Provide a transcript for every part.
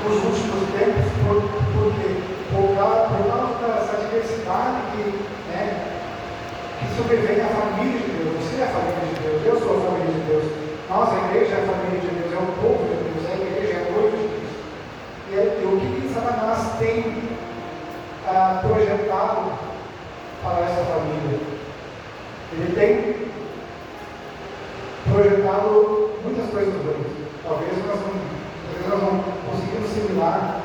nos últimos tempos, por causa dessa diversidade que sobrevém à família de Deus. Você é a família de Deus, eu sou a família de Deus, nós, a igreja, é a família de Deus, é o povo de Deus, a igreja é a noiva de Deus. E o que Satanás tem projetado para essa família? Ele tem projetado muitas coisas ruins. Talvez nós não conseguimos assimilar.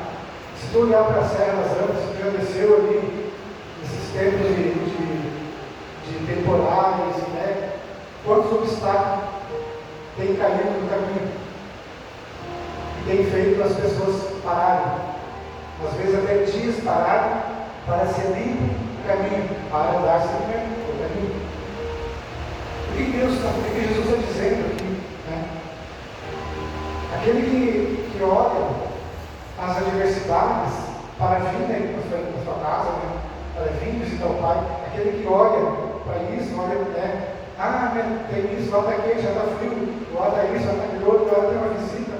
Se tu olhar para a Serra das Antas, tu já desceu ali nesses tempos de temporais, né? Quantos obstáculos tem caído no caminho e tem feito as pessoas pararem, às vezes até dias pararem para ser limpo o caminho, para dar seguimento ao caminho. O que Jesus está dizendo aqui, né? Aquele que olha as adversidades para vir na sua casa, né? Para vir visitar o Pai, aquele que olha para isso, olha, tem isso, lá está quente, já está frio, lá está isso, lá está aquele outro, lá tem uma visita,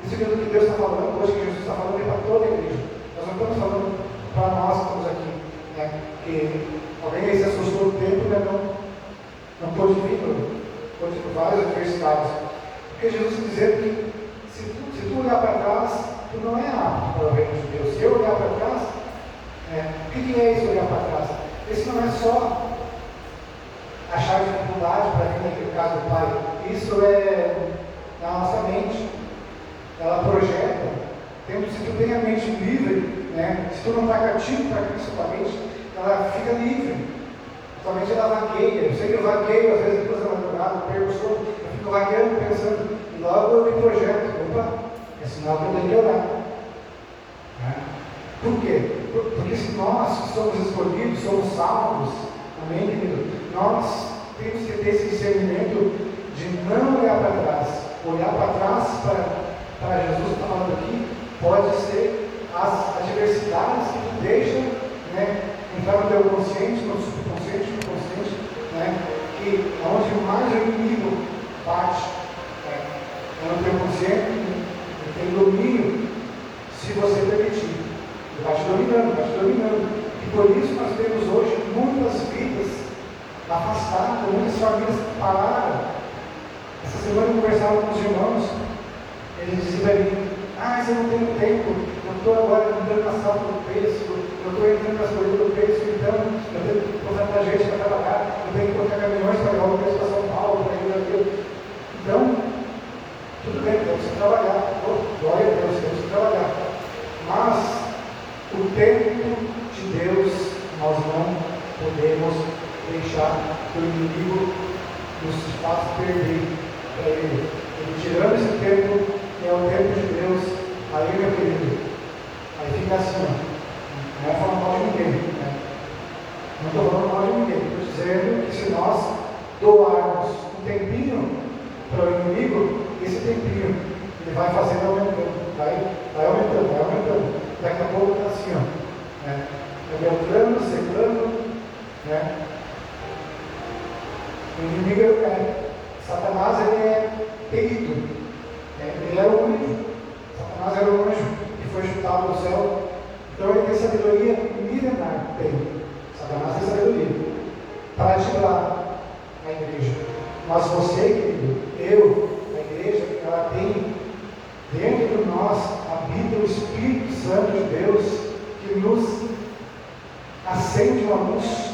isso é aquilo que Deus está falando hoje, que Jesus está falando para toda a igreja. Nós não estamos falando para nós que estamos aqui, né? Que alguém aí se assustou do tempo, né? Não pôde vir, pôde vir várias adversidades. Porque Jesus está dizendo que se tu olhar para trás, tu não é apto para o reino de Deus. Se eu olhar para trás, o que é isso olhar para trás? Esse não é só achar dificuldade para vir naquele caso do Pai. Isso é na nossa mente. Ela projeta. Se tu tem a mente livre, né? Se tu não está cativo para Cristo, tua mente, ela fica livre. Tua mente ela vagueia. Eu sei que eu vagueio, às vezes depois da madrugada, eu perco o sono, eu fico vagueando, pensando, e logo eu me projeto. Opa, é sinal que eu tenho que orar. Por quê? Porque se nós que somos escolhidos, somos salvos, amém, querido? Nós temos que ter esse discernimento de não olhar para trás. Olhar para trás para Jesus, está falando aqui, pode ser as adversidades que tu deixa, né, entrar no teu consciente, no subconsciente, no consciente, né, que onde mais o inimigo bate, é no teu consciente, ele tem domínio, se você permitir. Ele vai te dominando. E por isso nós temos hoje muitas vidas afastadas, muitas famílias paradas. Essa semana eu conversava com os irmãos, eles diziam para mim, mas eu não tenho tempo, eu estou agora entrando na sala do preço, eu estou entrando nas coisas do preço, então eu tenho que contratar gente para trabalhar, eu tenho que colocar caminhões para levar o preço para São Paulo, para ir a Deus. Então, tudo bem, temos que trabalhar, glória a Deus, temos que trabalhar. Mas o tempo de Deus nós não podemos deixar que o inimigo nos faça perder para ele. Tirando esse tempo, que é o tempo de Deus, aí, meu querido, aí fica assim, não é falando mal de ninguém, né? Não estou falando mal de ninguém, estou dizendo que se nós doarmos um tempinho para o inimigo, esse tempinho ele vai fazendo aumentando, vai aumentando. Daqui a pouco está assim, aumentando, secando, né? O inimigo Satanás ele é terrível, ele era o único. Satanás era o anjo que foi chutado do céu, então ele tem sabedoria milenar. Satanás tem sabedoria para driblar a igreja. Mas você, querido, a igreja, ela tem dentro de nós, habita o Espírito Santo de Deus que nos acende uma luz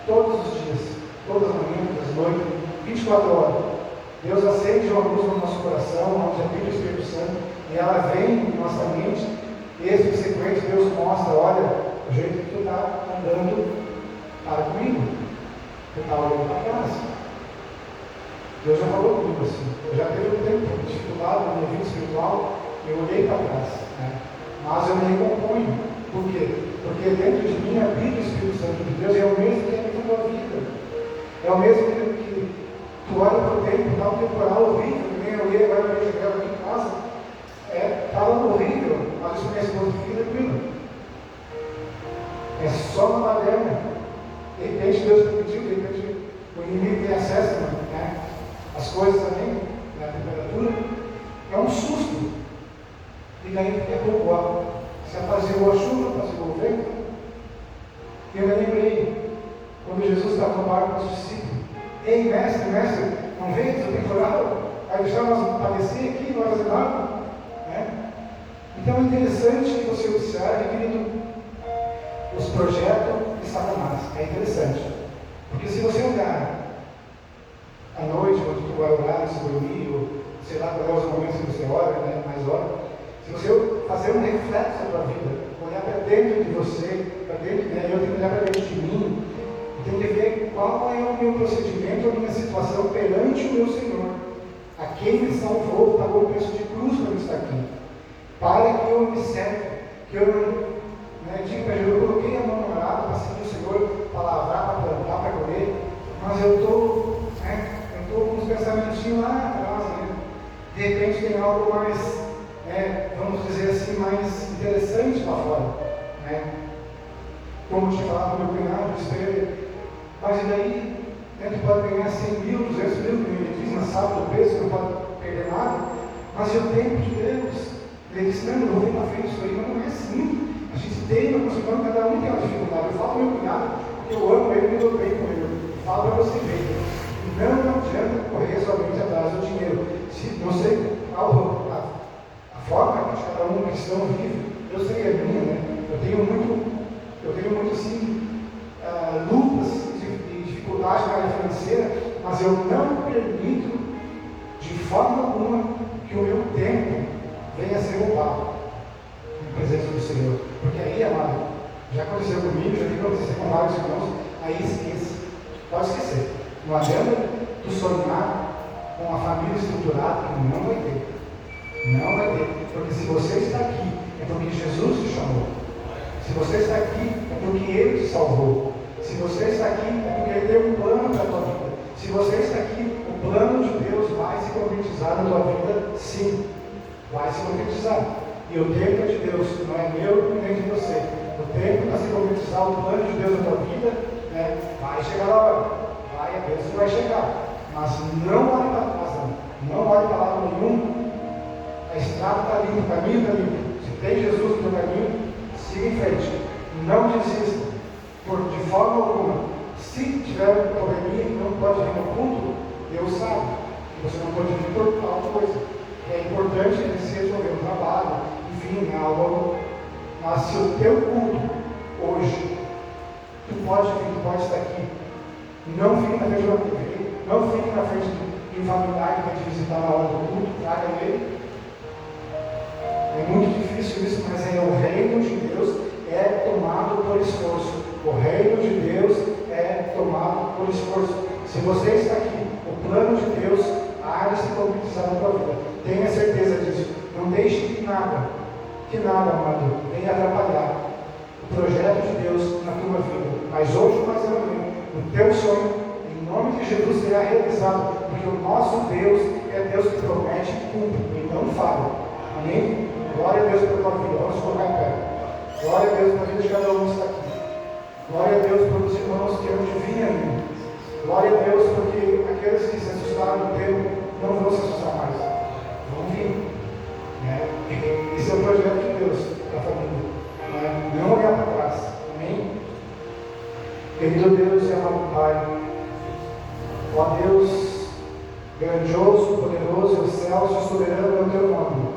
todos os dias, todas as manhãs, todas as noites, 24 horas. Deus acende uma luz no nosso coração, onde habita o Espírito Santo, e ela vem em nossa mente, e esse sequente Deus mostra, olha, o jeito que tu está andando para comigo, tu está olhando para trás. Deus já falou comigo assim, eu já teve um tempo de dificuldade na minha vida espiritual, eu olhei para trás, né? Mas eu me recomponho. Por quê? Porque dentro de mim habita o Espírito Santo de Deus, é o mesmo que habita a tua vida. É o mesmo que tu olha para o tempo, está um temporal horrível, que nem eu olhei agora para a janela aqui em casa, estava horrível, mas isso minha esposa fica tranquila. É só uma baderna. De repente Deus permitiu, de repente o inimigo tem acesso, né? As coisas também, na temperatura, é um susto. E daí, daqui a pouco, se apaziguou a chuva, apaziguou o vento. E eu me lembrei, quando Jesus estava no barco com os discípulos: ei, mestre, não vês o temporal? Vai deixar nós padecer aqui, não vai fazer nada? Então é interessante que você observe, querido, os projetos de Satanás. É interessante. Porque se você olhar à noite, quando tu vai orar, se dormir, ou sei lá qual é os momentos que você ora, mais ora, se você fazer um reflexo da tua vida, olhar para dentro de você, para dentro, eu tenho que olhar para dentro de mim, tenho que ver qual é o meu procedimento, a minha situação perante o meu Senhor, a quem me salvou, pagou o preço de cruz para eu estar aqui, para que eu me serve, que eu digo para Jesus: eu coloquei a mão no arado para seguir o Senhor, para lavrar, para plantar, para colher, mas eu estou com uns pensamentinhos lá atrás, de repente tem algo mais, vamos dizer assim, mais interessante lá fora, como eu te falava no meu cunhado, mas e daí, tu pode ganhar 100 mil, 200 mil, como ele diz na sábado do preço, não pode perder nada, mas é o tempo de Deus. Ele disse: não, eu vou vir na frente disso aí, mas não é assim. A gente tem uma consequência, cada um tem uma dificuldade. Eu falo para o meu cunhado, porque eu amo ele e me dou bem com ele. Eu falo para você ver. Não adianta correr somente atrás do dinheiro. Se não sei a forma que cada um cristão vive, eu sei a minha, Eu tenho muito assim, lutas e dificuldades na área financeira, mas eu não permito de forma alguma que o meu tempo venha a ser roubado em presença do Senhor. Porque aí, amado, já aconteceu comigo, já tem que acontecer com vários irmãos, aí esqueça. Pode esquecer. Não adianta tu sonhar com uma família estruturada, que não vai ter. Não vai ter. Porque se você está aqui, é porque Jesus te chamou. Se você está aqui, é porque Ele te salvou. Se você está aqui, é porque Ele tem um plano para a tua vida. Se você está aqui, o plano de Deus vai se concretizar na tua vida, sim. Vai se concretizar. E o tempo de Deus não é meu nem de você. O tempo para se concretizar o plano de Deus na tua vida, vai chegar na hora. A bênção vai chegar. Mas não olhe para trás, não olhe para lado nenhum. A estrada está limpa, o caminho está limpo. Se tem Jesus no teu caminho, siga em frente. Não desista. De forma alguma. Se tiver um probleminha que não pode vir no culto, Deus sabe. Você não pode vir por tal coisa. É importante que você resolver um trabalho, enfim, algo. Mas se o teu culto hoje, tu pode vir, tu pode estar aqui. Não fique na frente de uma TV, não fique na frente de um familiar que vai te visitar na hora do culto, traga ele. É muito difícil isso, mas o reino de Deus é tomado por esforço. O reino de Deus é tomado por esforço. Se você está aqui, o plano de Deus há de se concretizar na tua vida. Tenha certeza disso. Não deixe que nada, amado, venha atrapalhar o projeto de Deus na tua vida. Mas hoje, mais amanhã, o teu sonho, em nome de Jesus, será realizado. Porque o nosso Deus é Deus que promete e cumpre, e não falha. Amém? Glória a Deus pela tua vida. Vamos colocar em pé. Glória a Deus pela vida de cada um que está aqui. Glória a Deus pelos irmãos que hão de vir ainda. Glória a Deus porque aqueles que se assustaram no tempo não vão se assustar mais. Vão vir. Esse é o projeto de Deus para a família. Não olhar para trás. Amém? Querido Deus e amado Pai, ó Deus grandioso, poderoso, excelso e soberano é o teu nome.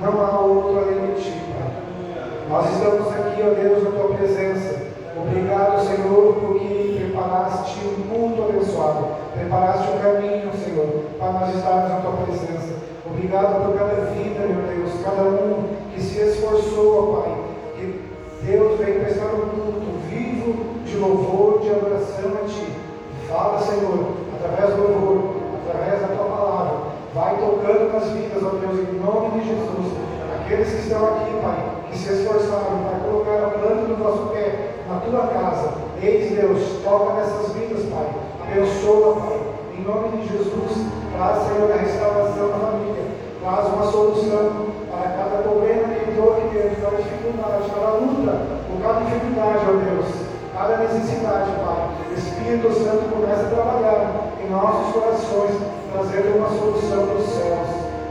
Não há outro além de ti, Pai. Nós estamos aqui, ó Deus, na tua presença. Obrigado, Senhor, porque preparaste um culto abençoado. Preparaste um caminho, Senhor, para nós estarmos na tua presença. Obrigado por cada vida, meu Deus, cada um que se esforçou, ó Pai. Que Deus veio prestar um culto vivo de louvor, de adoração a Ti. Fala, Senhor, através do louvor, através da Tua palavra. Vai tocando nas vidas, ó Deus, em nome de Jesus. Aqueles que estão aqui, Pai, que se esforçaram para colocar a planta do nosso pé na Tua casa. Eis, Deus, toca nessas vidas, Pai. Abençoa, Pai. Em nome de Jesus, traz, Senhor, a restauração da família. Traz uma solução para cada problema que entrou aqui dentro, cada dificuldade, cada luta, por cada dificuldade, ó Deus, cada necessidade, Pai. O Espírito Santo começa a trabalhar em nossos corações, trazendo uma solução dos céus.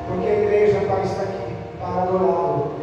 Porque a igreja, Pai, está aqui para adorá-lo,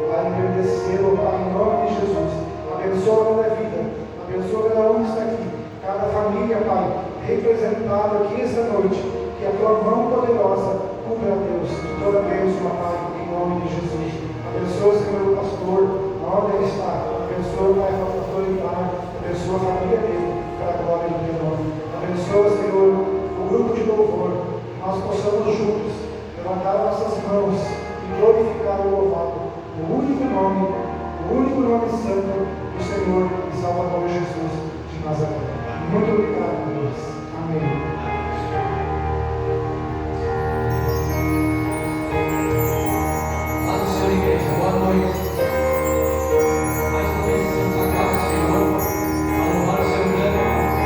tua mão poderosa cubra, Deus, de toda bênção, ó Pai, em nome de Jesus. Abençoa, Senhor, o pastor, onde ele está. Abençoa, Pai, o pastor Ivar. Abençoa a família dele, para a glória do teu nome. Abençoa, Senhor, o grupo de louvor. Que nós possamos juntos levantar nossas mãos e glorificar o louvado. O único nome santo do Senhor e Salvador Jesus de Nazaré. Muito obrigado, Deus. Amém. Paz do Senhor, igreja. Boa noite. Mais uma vez estamos na casa do Senhor para louvar o seu grande nome.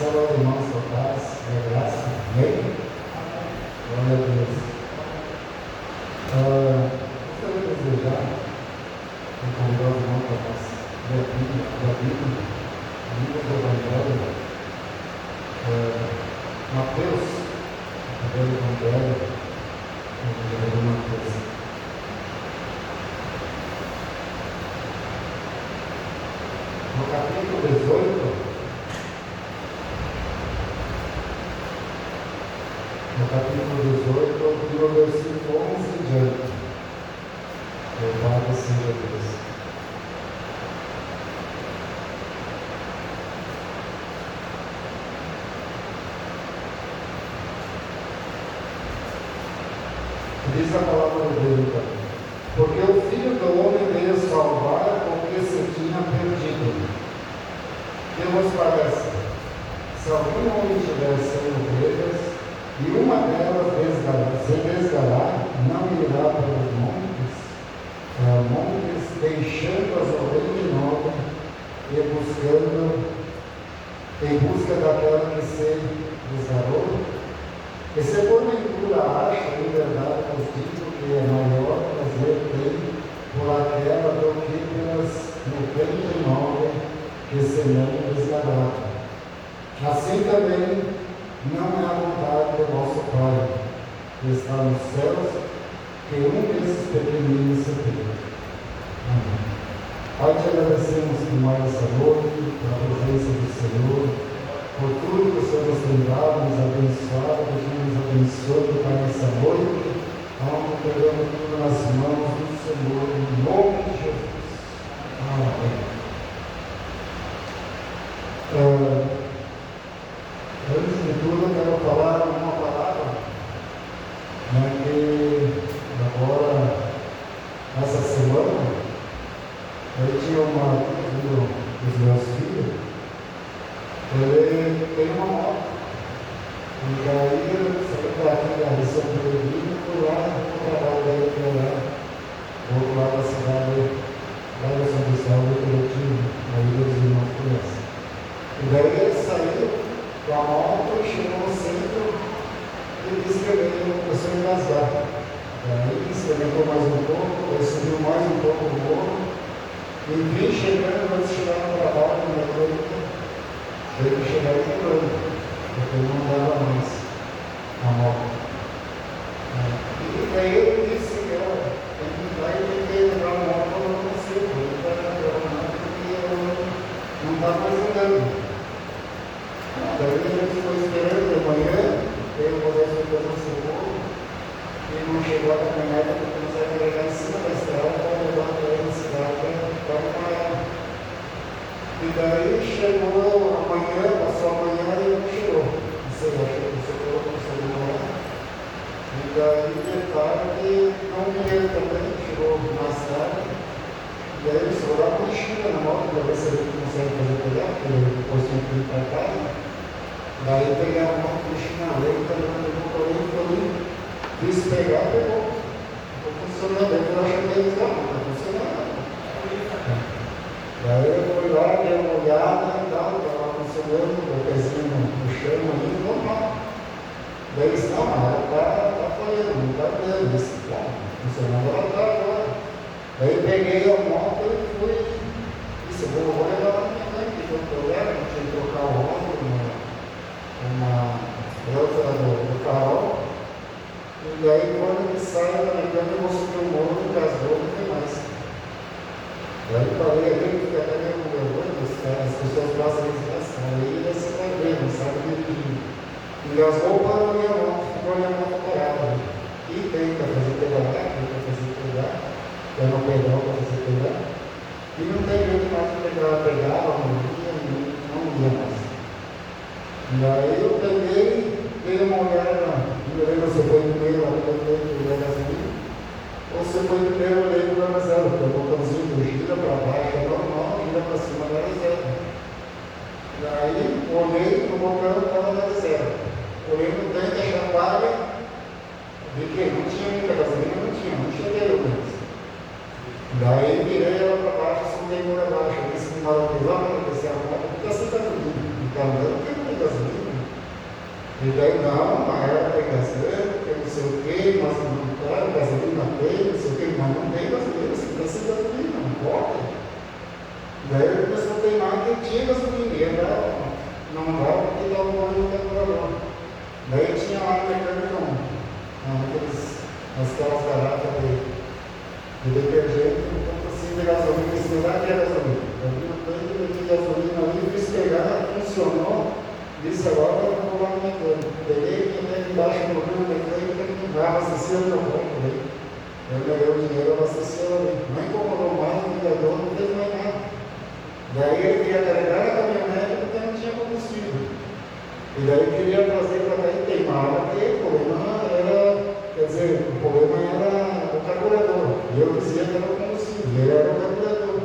salva de mãos da paz, da graça. Amém? Glória a Deus. Gostaria de desejar convidar os irmãos para nós ler a Bíblia, do Evangelho, Mateus, o primeiro Evangelho, o Evangelho de Mateus. No capítulo 18, do versículo 11 em diante. Louvado seja Deus. Diz a palavra de Deus também. Porque o Filho do Homem veio salvar o que se tinha perdido. Que vos parece? Se algum homem tiver 100 ovelhas, e uma delas se desgarrar, não irá para os montes, deixando as 99 e em busca daquela que se desgarrou. E se porventura acha, em verdade vos digo que é maior prazer tem por aquela do que pelas 99 que se não desgarraram. Assim também não é a vontade do nosso Pai, que está nos céus, que um desses pequeninos se perca. Amém. Pai, te agradecemos por mais essa noite, pela presença do Senhor, por tudo que o Senhor nos tem dado, nos abençoado, que nos abençoe para essa noite, onde pegamos tudo nas mãos do Senhor, em nome de Jesus. Amém. Antes de tudo, eu quero falar uma palavra, que agora, essa semana, eu tinha dos meus filhos, ele tem uma moto, e daí eu saí daqui da São Pedro, fui lá no trabalho dele, que lá, do outro lado da cidade, lá da São Vicente, do Curitiba, aí os irmãos conhecem. E daí ele saiu com a moto, chegou no centro e disse que ele começou a engasgar. Daí experimentou mais um pouco, ele subiu mais um pouco no morro, e vim chegando, antes de chegar no trabalho, na noite, teve que chegar quebrando, porque ele não dava mais a moto. E daí ele disse que eu tenho que levar a moto, eu não consigo, eu não quero levar a moto porque eu não está mais andando. Daí a gente foi esperando de manhã, veio o Moisés foi fazer o seguro, e não chegou a caminhonete porque não consegue carregar em cima da estrada para levar para ele na cidade para acompanhar. E daí chegou amanhã, passou amanhã e não chegou. Não sei, acho que você colocou no celular. E daí de tarde não veio também, chegou mais tarde. E aí ele só dá uma mochila na moto para ver se ele consegue fazer pegar, porque ele depois tinha que ir para casa. Daí peguei a moto, puxei na letra, levou para ele, falei, quis pegar, pegou. Estou funcionando, eu achei que ele está funcionando. Daí eu fui lá, dei uma olhada e tal, estava funcionando, o pezinho no chão ali, normal. Daí ele disse, não, mas ela está falhando, não está dando. Eu disse, bom, funcionando ela está agora. Daí peguei a moto e fui, disse, vou levar lá na minha mãe, que foi o problema, não tinha que trocar o óleo, uma outra do farol. E daí quando ele sai, eu vou subir o morro, engasgou, não tem mais. Daí eu falei ali, porque até mesmo as pessoas passam e dizem, aí você vai ver, não sabe dirigir. Engasgou para a minha moto, ficou a minha moto parada. E tenta fazer pedalar, eu não pedal para fazer pegar. E não tem jeito mais de pegar, não ia mais. E aí eu peguei, dei uma olhada, você foi primeiro, eu gasolina. Ou você foi primeiro, eu olhei para a reserva, porque o botãozinho gira para baixo, é normal, gira para cima da reserva. Daí olhei no botão, estava na reserva. Olhei no tanque, achei a palha, vi que não tinha muita gasolina, não cheguei ao menos. Daí virei ela para baixo, soltei por abaixo, disse que na hora de lá, para descer a moto, porque assim está tudo. Então, não tem muita gasolina. E daí, não, mas ela tem gasolina, porque não sei o quê, mas não tem, gasolina tem, não sei o quê, mas não tem gasolina, você tem sem gasolina, não pode. Daí ele começou a teimar que tinha gasolina, e ela não dava porque dava um óleo no carburador. Daí tinha lá no mecânico, aquelas garrafas de detergente, um pouco assim de gasolina, esse lugar que é gasolina. Eu vi o tanque de gasolina ali, fiz pegar, funcionou. Disse agora eu vou lá no mecânico. Peguei e até embaixo do rio, o mecânico que vai abastecer o meu ponto ali. Eu peguei o dinheiro, abasteceu ali. Não incomodou mais, o ligador não fez mais nada. Daí ele queria carregar a caminhonete porque não tinha combustível. E daí queria trazer para cá e teimava que o problema era, quer dizer, o problema era o carburador. E eu dizia que era o combustível, e ele era o carburador.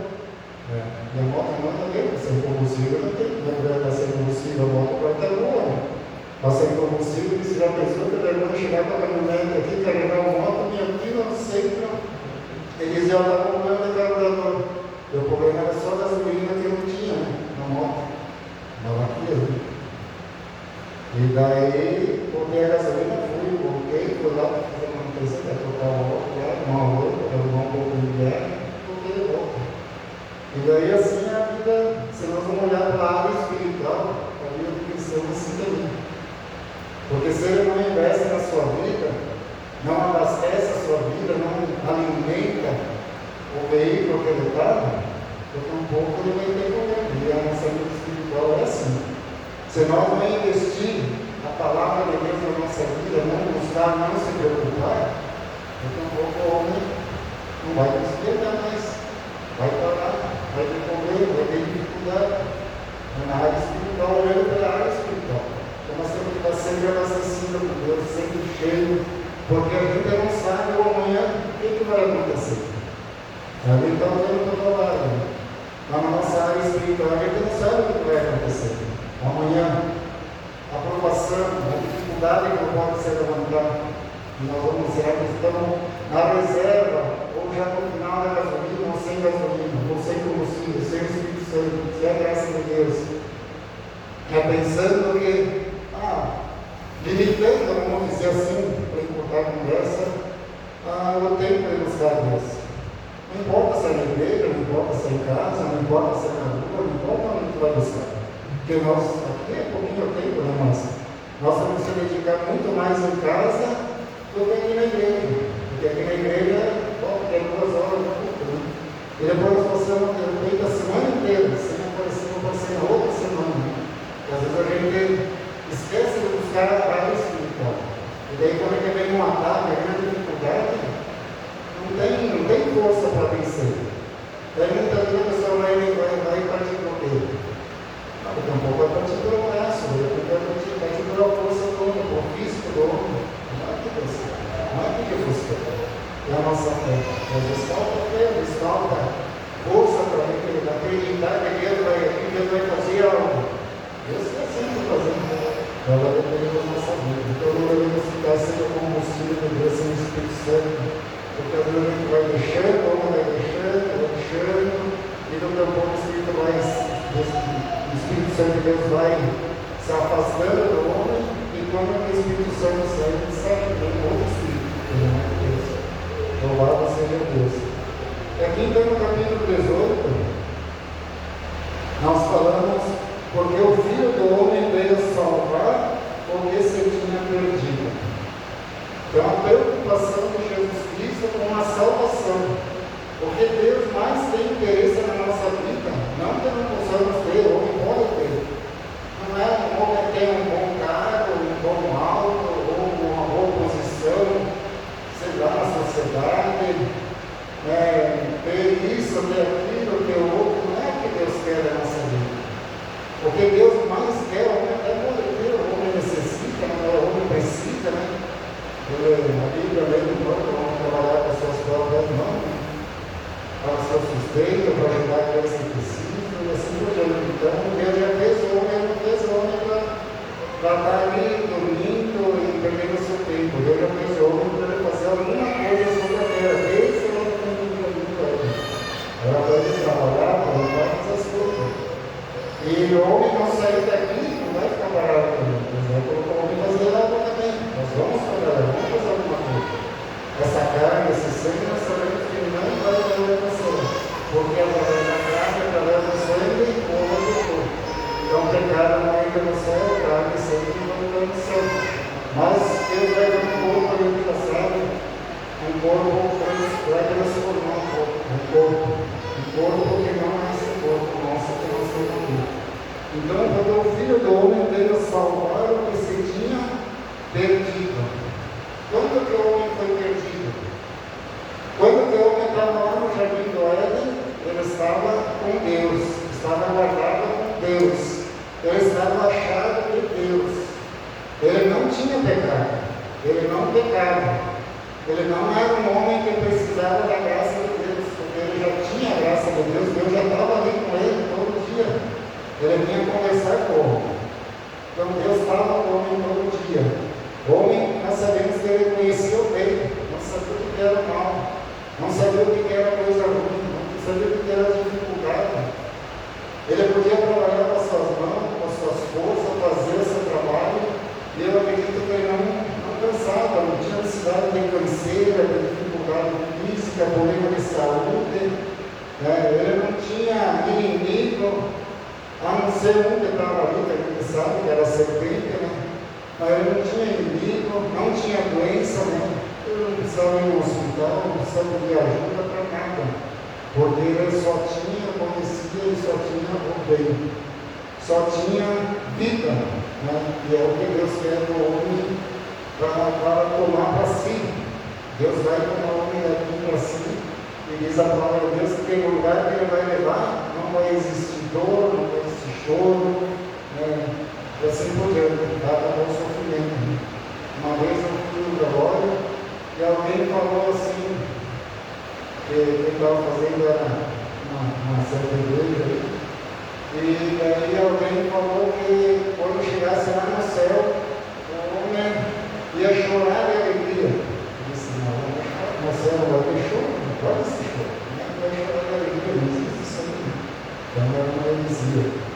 E a moto não também, sem combustível não tem, não vai estar sem combustível, a moto vai estar boa. Mas sem combustível, se já pensou que ele vai chegar com a caminhonete aqui, carregar a moto, minha filha, não sei, não. Eles iam dar problema de carburador. E o problema era só a gasolina que eu não tinha, né, na moto. Não aquilo. E daí, botei a gasolina, voltei, fui lá para fazer a manutenção, para trocar o óleo lá, uma outra, para arrumar um pouco de viagem, voltei de volta. E daí assim a vida, se nós vamos olhar para a área espiritual, a vida cristã assim também. Porque se ele não investe na sua vida, não abastece a sua vida, não alimenta o veículo que ele está, porque um pouco ele vai ter problema. E a nossa vida espiritual é assim. Se nós não investir a palavra de Deus na nossa vida, não buscar, não se preocupar, porque um pouco o homem não vai conseguir dar mais. Vai parar, vai ter problema, vai ter dificuldade. Na área espiritual, olhando pela área espiritual. Então nós temos que estar sempre abastecidos por Deus, sempre cheio, porque a gente não sabe o amanhã o que vai acontecer. Ali está o tempo todo lado. Mas na nossa área espiritual, a gente não sabe o que vai acontecer. Amanhã, a aprovação, a dificuldade que não pode ser levantada. E nós vamos dizer que estamos na reserva, ou já no final da gasolina, ou sem gasolina, ou sem combustível, sem Espírito Santo, sem a graça de Deus. Já pensando que, limitando, vamos dizer assim, para encurtar a conversa, o tempo de buscar Deus. Não importa se é na igreja, não importa se é em casa, não importa se é na rua, não importa onde a gente vai buscar. Porque nós, aqui é pouquinho tempo, né, mas nós temos que se dedicar muito mais em casa do que aqui na igreja. Porque aqui na igreja, tem 2 horas de culto, né? E depois você não tem feito a semana inteira, sem aparecer na outra semana. Né? E às vezes a gente esquece de buscar a área espiritual. E daí quando a gente vem um ataque, a grande dificuldade, não tem força para vencer. Daí muitas vezes a pessoa vai partir do quê? Daqui a pouco vai partir pelo braço, daqui a pouco vai partir pela força do homem, pelo físico do homem. Não é que Deus quer, não é que Jesus quer. É a nossa fé. Mas nos falta fé, nos falta força para acreditar que Deus vai fazer algo. Deus está sempre fazendo. Ela depende da nossa vida. Então não devemos ficar sem o combustível de Deus, sem o Espírito Santo. Porque às vezes a gente vai deixando, ou vai deixando, e no teu pouco o Espírito Santo de Deus vai se afastando do homem, e quando o Espírito Santo sai, ele sai também outro Espírito. Louvado seja Deus. E aqui então no capítulo 18, nós falamos porque o Filho do Homem veio salvar o que se tinha perdido. Então a preocupação de Jesus Cristo com a salvação. Porque Deus mais tem interesse na nossa vida, não que não possamos ter, ou que pode ter. Não é um homem que tem um bom cargo, um bom alto, ou uma boa posição, sei lá, na sociedade, ter isso, ter aquilo, ter outro, não é o que Deus quer da nossa vida. O que Deus mais quer, o homem até pode ter, o homem necessita, o homem precisa, né? A Bíblia mesmo manda o homem trabalhar com as suas próprias mãos, para o seu sustento, para ajudar aqueles que precisam, e assim por diante. Então, Deus já fez o homem, não fez o homem para estar ali dormindo e perdendo o seu tempo. Deus já fez o homem para ele fazer alguma coisa sobre a terra, desde o homem que não viu ele. Era para ele trabalhar, para ajudar essas coisas. E o homem não sair daqui, não vai ficar parado também. Deus vai colocar o homem fazer corpo vai transformar um corpo que não é esse corpo nosso que nós temos aqui. Então, quando o Filho do Homem veio salvar o que se tinha perdido. Quando que o homem foi perdido? Quando que o homem estava lá no jardim do Éden, ele estava com Deus, estava guardado com Deus, ele estava achado de Deus. Ele não tinha pecado, ele não pecava, ele não era um homem que precisava da graça de Deus, porque ele já tinha a graça de Deus, Deus já estava ali com ele todo dia, ele vinha conversar com o homem. Então Deus estava com o homem todo dia. O homem, nós sabemos que ele conhecia o bem, não sabia o que era mal, não sabia o que era coisa ruim, não sabia o que era dificuldade. Ele podia trabalhar com as suas mãos, com as suas forças, fazer o seu trabalho, e eu acredito que ele não cansava, não tinha necessidade de canseira, de dificuldade física, problema de saúde, né? Ele não tinha inimigo, a não ser um que estava ali, que a gente sabe que era a serpente, né? Mas ele não tinha inimigo, não tinha doença, né? Ele não precisava ir no hospital, não precisava de ajuda para nada, porque ele só tinha conhecido, ele só tinha o bem, só tinha vida, né? E é o que Deus quer do homem para tomar para si. Deus vai tomar o homem daqui para si, e diz a palavra de Deus que tem lugar que ele vai levar, não vai existir dor, não vai existir choro, né? E assim por diante, dado ao sofrimento. Uma vez eu fui no velório e alguém falou assim, que ele estava fazendo uma certa igreja aí, e aí alguém falou que quando chegasse lá no céu, o homem ia chorar de alegria. Eu disse, não, no céu vai ter choro, não pode ser choro, né? Vai chorar de alegria, não existe isso aí. Então ela dizia.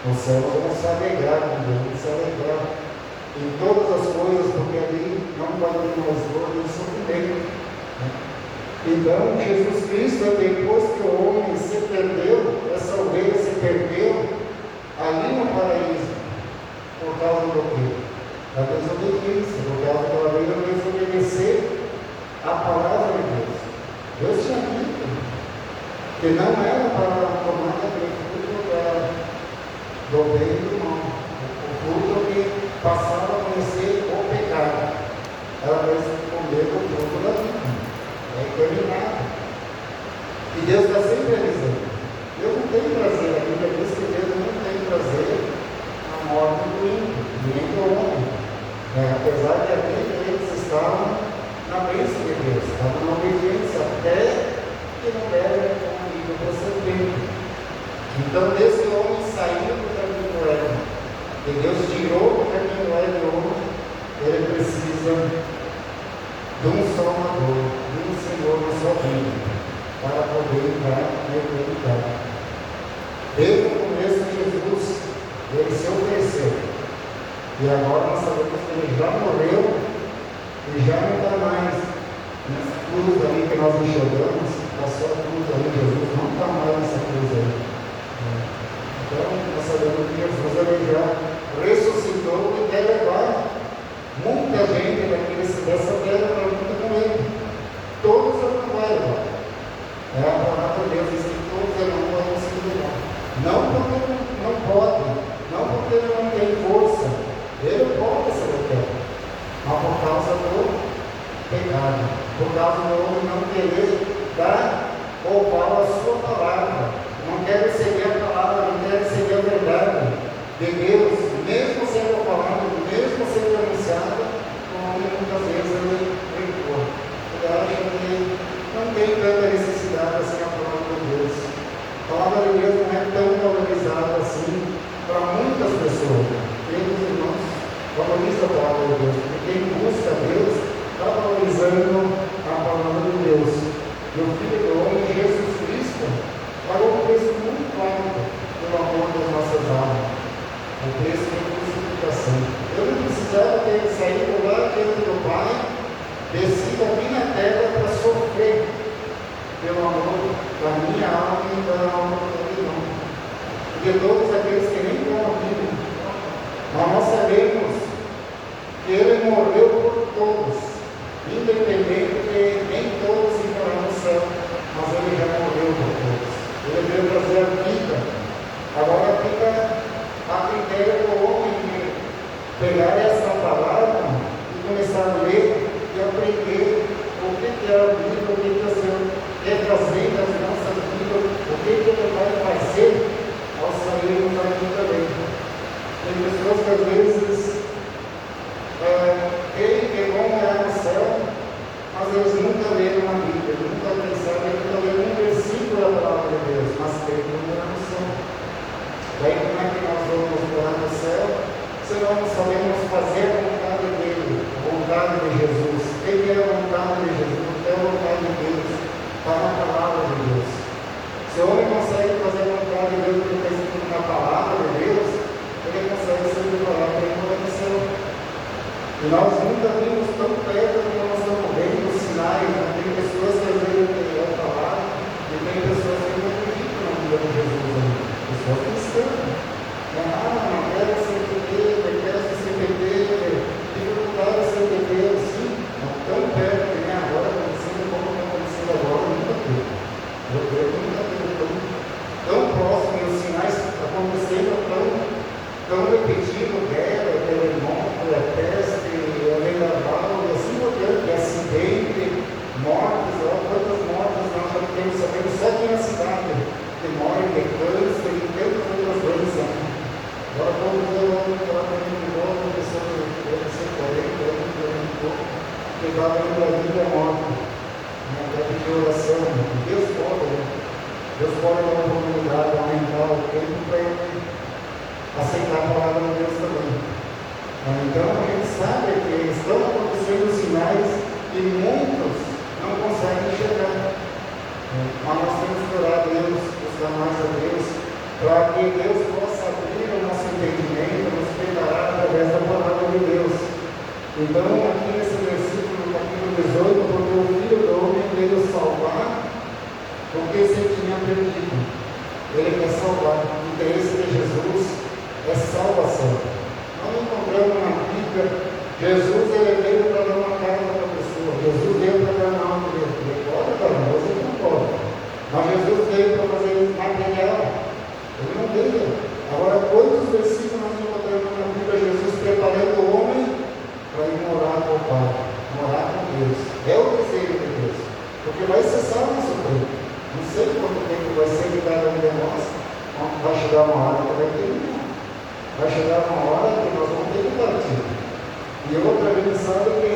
No céu nós vamos se alegrar com Deus, vamos se alegrar em todas as coisas, porque ali não vai ter mais dor nem sofrimento. Né? Então, Jesus Cristo, depois que o homem se perdeu, essa ovelha se perdeu ali no paraíso, por causa do quê? Da desobediência, por causa que ela veio desobedecer a palavra de Deus. Deus tinha dito que não era para tomar aquele fruto do bem e do mal, o fruto que passava a conhecer o pecado. Ela vai comer o fruto da vida, é terminado. E Deus está sempre avisando. Deus não tem prazer, a Bíblia diz que Deus não tem prazer na morte do ímpio, nem do homem. Apesar de eles estavam na bênção de Deus, estavam na obediência, até que não deram a vida para ser feito. Então, desde que o homem saiu do caminho do Éden, e Deus tirou do caminho do Éden o homem, ele precisa de um Salvador, de um Senhor na sua vida, para poder entrar na eternidade. Desde o começo, Jesus, ele se ofereceu. E agora nós sabemos que ele já morreu e já não está mais nessa cruz ali que nós enxergamos, a sua cruz ali, Jesus não está mais nessa cruz aí. Então, nós sabemos que Jesus ele já ressuscitou e quer levar muita gente dessa terra para junto com ele. Todos ele não vai levar. A palavra de Deus diz que todos ele não vai conseguir levar. Não porque não pode, não porque ele não tem força. Ele pode ser eterno, mas por causa do pecado, por causa do homem não querer dar ou falar a sua palavra. Não quero seguir a palavra, não quero seguir a verdade de Deus, mesmo sendo falado, mesmo sendo anunciado, o homem muitas vezes ele brincou. Ele acha que não tem tanta necessidade assim a palavra de Deus. A palavra de Deus não é tão valorizada assim para muitas pessoas. Queridos irmãos, valoriza a palavra de Deus, porque quem busca Deus está valorizando a palavra de Deus. E o Filho do Homem, Jesus Cristo, pagou um preço muito alto pelo amor das nossas almas, o preço da crucificação. Eu não precisava ter saído lá diante do Pai, descido aqui na terra para sofrer pelo amor da minha alma e da alma do meu irmão. De todos aqueles que nem estão aqui, mas nós sabemos que Ele morreu por todos, independente de nem fica a critério do homem que pegar essa palavra e começar a ler e aprender o que é a Bíblia, o que o Senhor quer trazer das nossas vidas, o que Ele vai fazer ao sairmos daqui também. Tem pessoas que às vezes creem que vão morar no céu, mas eles nunca leram a Bíblia, nunca pensaram, nunca leram um versículo da palavra de Deus, mas creem que vão morar no céu. Daí como é que nós vamos morar no céu? Se não sabemos fazer a vontade dele, a vontade de Jesus. O que é a vontade de Jesus? O que é a vontade de Deus? Está na palavra de Deus. Se o homem consegue fazer a vontade de Deus, porque está escrito na palavra de Deus, ele consegue ser preparado para ir para o céu. E nós nunca vimos tão perto como nós estamos vendo os sinais. Né? Tem pessoas que às vezes eu falar, e tem pessoas que não acreditam na vida de Jesus ainda. Pessoas cristãs. Não quero ser pedreiro, não quero ser pedreiro, dificuldade de ser pedreiro, sim, não tão perto que nem agora, acontecendo como está acontecendo agora, nunca teve. Eu creio que nunca teve tão próximo, e os sinais acontecendo tão repetidos, guerra, terremoto, peste, vendaval, e assim por diante, acidente, mortes, quantas mortes nós já temos sabendo só aqui na cidade, que morrem de câncer e tantas outras doenças. Agora vamos ver o homem que estava de novo, uma pessoa de 40 anos, que estava indo a vida e a morte, para pedir oração. Deus pode dar uma oportunidade, aumentar o tempo para ele aceitar a palavra de Deus também. Então a gente sabe que estão acontecendo sinais e muitos não conseguem enxergar. Mas nós temos que orar a Deus, buscar mais a Deus, para que Deus possa abrir o nosso entendimento, nos preparar através da palavra de Deus. Então, aqui nesse versículo, no capítulo 18, porque o Filho do Homem veio salvar o que se tinha perdido. Ele quer salvar. O interesse de Jesus é salvação. Nós encontramos na Bíblia, Jesus ele veio para dar uma carga para a pessoa. Jesus veio para dar uma alma dele. Ele pode dar, mas ele não pode. Mas Jesus veio para fazer material. Ele não veio. Agora, quantos versículos nós encontramos na Bíblia, Jesus preparando o homem para ir morar com o Pai, morar com Deus. É o desejo de Deus. Porque vai cessar o nosso tempo. Não sei quanto tempo vai ser de cada um de nós. Vai chegar uma hora que vai terminar. Vai chegar uma hora que nós vamos ter que partir. E outra gente sabe que,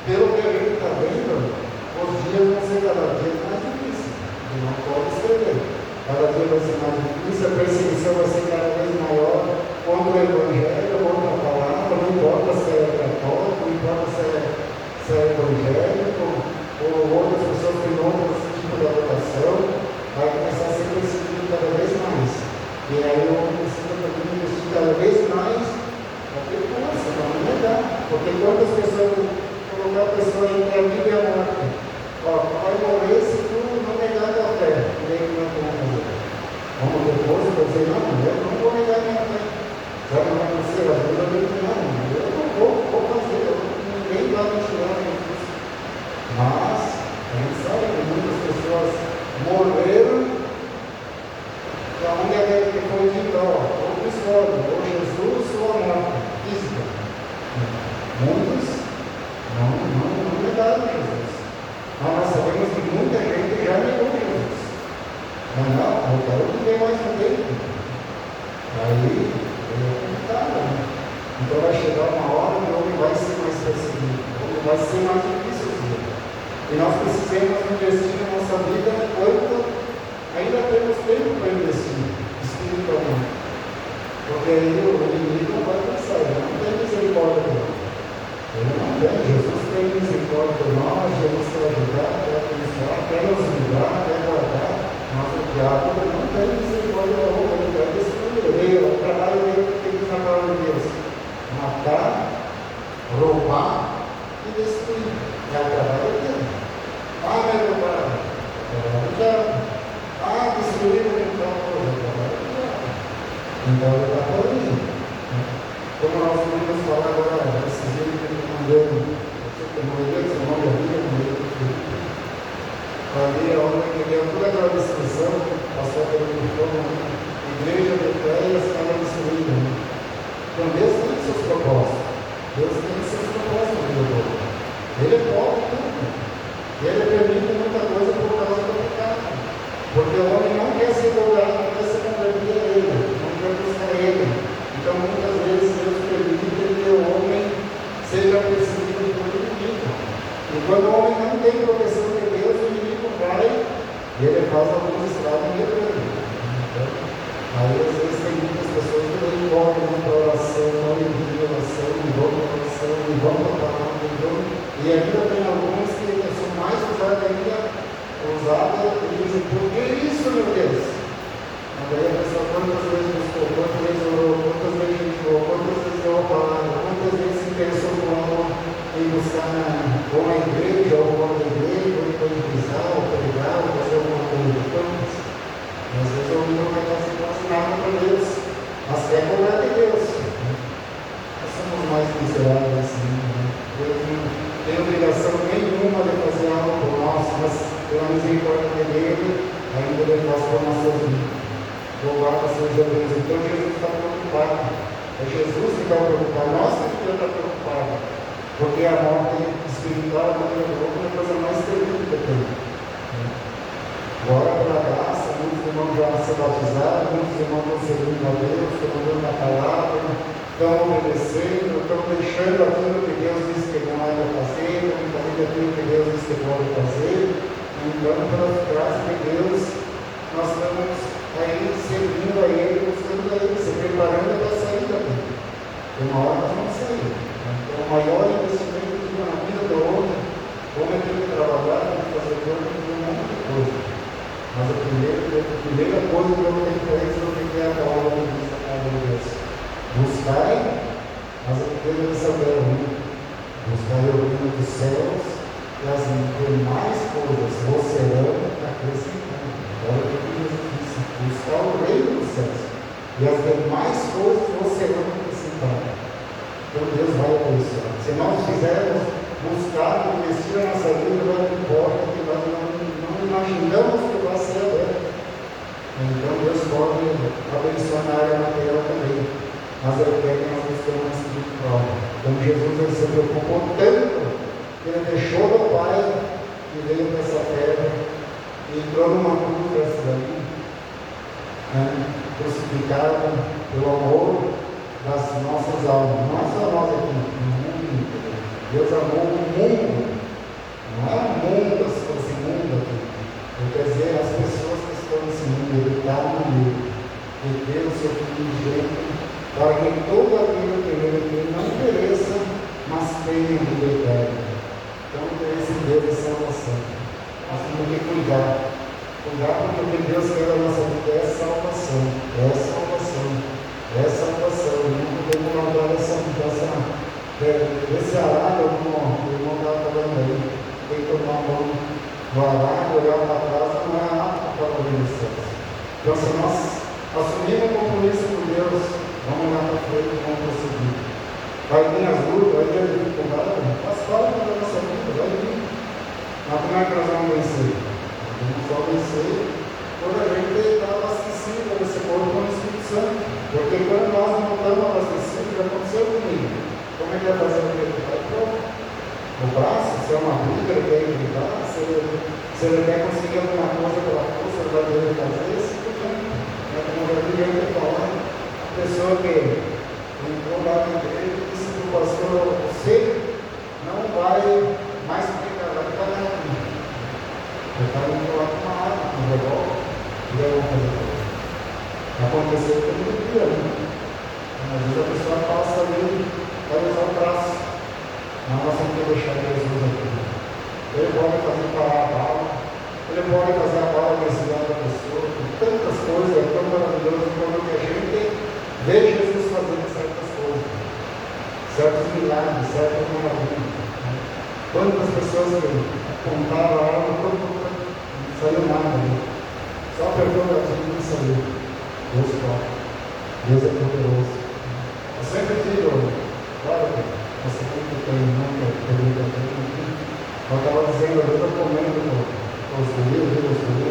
pelo que a gente está vendo, os dias vão ser cada dia mais difíceis. E não pode escrever. Cada dia vai ser mais difícil, a perseguição vai ser cada vez maior contra o Evangelho, contra a palavra, não importa se é católico, não importa se é evangélico, ou outras pessoas que não têm esse tipo de votação, vai começar a ser perseguido cada vez mais. E aí o homem precisa também investir cada vez mais para ter força, para não negar. Porque quantas pessoas colocar a pessoa entre a vida e a morte? Vai morrer se tu não negar a tua fé. E aí como é que vamos fazer? Vamos depois dizer, não, eu não vou negar a minha fé. Sabe o que vai acontecer? Às vezes eu digo, não, eu não vou fazer, ninguém vai me tirar disso. Mas a gente sabe que muitas pessoas morreram para onde é que foi dito, ou Cristóvão, ou Jesus, ou a morte física. Muitos não negaram Jesus. Mas nós sabemos que muita gente já negou Jesus. Mas não, eu quero viver mais um tempo. Aí, é complicado, né? Então vai chegar uma hora que o homem vai ser mais perseguido, o homem vai ser mais difícil de viver. E nós precisamos investir na nossa vida enquanto ainda temos tempo para investir espiritualmente. Porque aí o inimigo não vai pensar, ele não tem misericórdia de nós. Ele não tem, Jesus tem misericórdia de nós, Jesus quer ajudar, quer abençoar, quer nos livrar, quer guardar. Mas o diabo não tem misericórdia de nós, ele quer destruir. O trabalho dele que diz na palavra de Deus: matar, roubar e destruir. É o trabalho dele. Vai roubar, é o trabalho do diabo. Destruir o então, é o trabalho do diabo. Então ele está por aí. Como nós podemos falar agora, esses dias que ele mandou, não lembro se o nome da Bíblia, não lembro o que ali é onde ele deu toda aquela descrição, passou pelo uniforme, igreja de Ele permite muita coisa por causa do pecado. Porque o homem não quer ser dobrado, não quer se converter a ele, não quer buscar ele. Então, muitas vezes, Deus permite que o homem seja perseguido por inimigo. E quando o homem não tem proteção de Deus, o inimigo vai e ele faz alguns estragos nele. Então, aí, às vezes, tem muitas pessoas que não correm para oração, não enviam oração, e vão para oração, e vão para a palavra, e ainda tem alguns que são mais usados ainda, e dizem, por que isso, meu Deus? Mas aí a pessoa quantas vezes buscou, quantas vezes orou, quantas vezes jejuou, quantas vezes deu a palavra, quantas vezes se interessou com algo em buscar ou na igreja, ou fora da igreja, ou evangelizar, ou pregar, ou fazer alguma coisa de quantas. Às vezes o homem não vai fazer quase nada para Deus, mas quer cobrar de Deus. Nós somos mais miseráveis assim, né? Deus não tem obrigação nenhuma de fazer algo por nós, mas pela misericórdia dele, ainda ele faz por nossas vidas. Louvado seja Deus. Então Jesus está preocupado. É Jesus que está preocupado. Nós temos que estar preocupados. Porque a morte espiritual, a morte é a coisa mais terrível que tem. Agora, pela graça, muitos irmãos já se batizaram, muitos irmãos estão servindo a Deus, estão dando a palavra, estão obedecendo, estão deixando aquilo que Deus disse que não é para fazer, estão fazendo aquilo que Deus disse que pode fazer. Então, pela graça de Deus, nós estamos aí servindo a Ele, buscando a Ele, se preparando para sair daqui. Uma hora nós vamos sair. Então, o maior investimento que na vida do homem, o homem tem que trabalhar, tem que fazer coisa, tem que fazer um monte de coisa. Mas a primeira coisa que eu tenho que fazer é a palavra de Deus, a palavra de Deus. Buscai as riquezas dessa terra, buscai o reino dos céus e as demais coisas vos serão acrescentadas. Olha o que Jesus disse: buscar o reino dos céus e as demais coisas vos serão acrescentadas. Então Deus vai abençoar. Se nós fizermos buscar, investir na nossa vida, não importa que nós não imaginamos que vai ser aberto. Então Deus pode abençoar na área material também. Mas Ele quer que nós busquemos na espiritual. Então Jesus ele se preocupou tanto que Ele deixou do Pai e veio para essa terra e entrou numa cruz dessa daí, crucificado pelo amor das nossas almas. Não só nós aqui, no mundo inteiro. Deus amou o mundo. Não é o mundo, esse mundo aqui. Quer dizer, as pessoas que estão nesse mundo, Ele está no meio. Ele deu o seu filho gente para que todo aquilo que Ele não pereça, mas tenha vida eterna. Então, esse Deus é salvação. Nós temos que cuidar. Cuidar porque o que Deus quer da nossa vida é salvação. É salvação. É salvação. Não podemos guardar esse arado, como o irmão estava falando aí. Tem que tomar mão no arado, olhar para trás, não é apto para o reino dos céus. Então, se nós assumirmos um compromisso com Deus, vamos olhar para frente e vamos prosseguir. Vai vir as lutas, vai vir a dificuldade, faz parte da nossa vida, vai vir. Mas como é que nós vamos vencer? Nós vamos só vencer quando a gente está abastecido desse corpo com o Espírito Santo. Porque quando nós não estamos abastecidos, já aconteceu comigo. Como é que vai fazer o que? Vai pronto. O braço, se é uma briga, ele quer evitar, se ele quer conseguir alguma coisa pela força, ele vai querer fazer isso, como eu já vi gente falando, a pessoa que entrou lá na igreja e disse para o pastor: você não vai mais pregar, vai ficar na rua. Eu estava indo lá com uma arma, com um revólver, e eu vou fazer coisa. Aconteceu todo dia, né? Às vezes a pessoa passa ali, vai usar o braço. Mas nós temos que deixar Jesus aqui. Ele pode fazer parar a bala, ele pode fazer a bala desviar da pessoa, tantas coisas, é tão maravilhoso quando a gente vê Jesus fazendo certas coisas, certos milagres, certas maravilhas. Quantas pessoas que apontaram a arma, não saiu nada, né? Só apertou o gatilho e não saiu. Deus pode. Deus é poderoso. Eu sempre digo, claro que você tem que ter nunca pergunta aqui. Eu estava dizendo, eu estou comendo os guris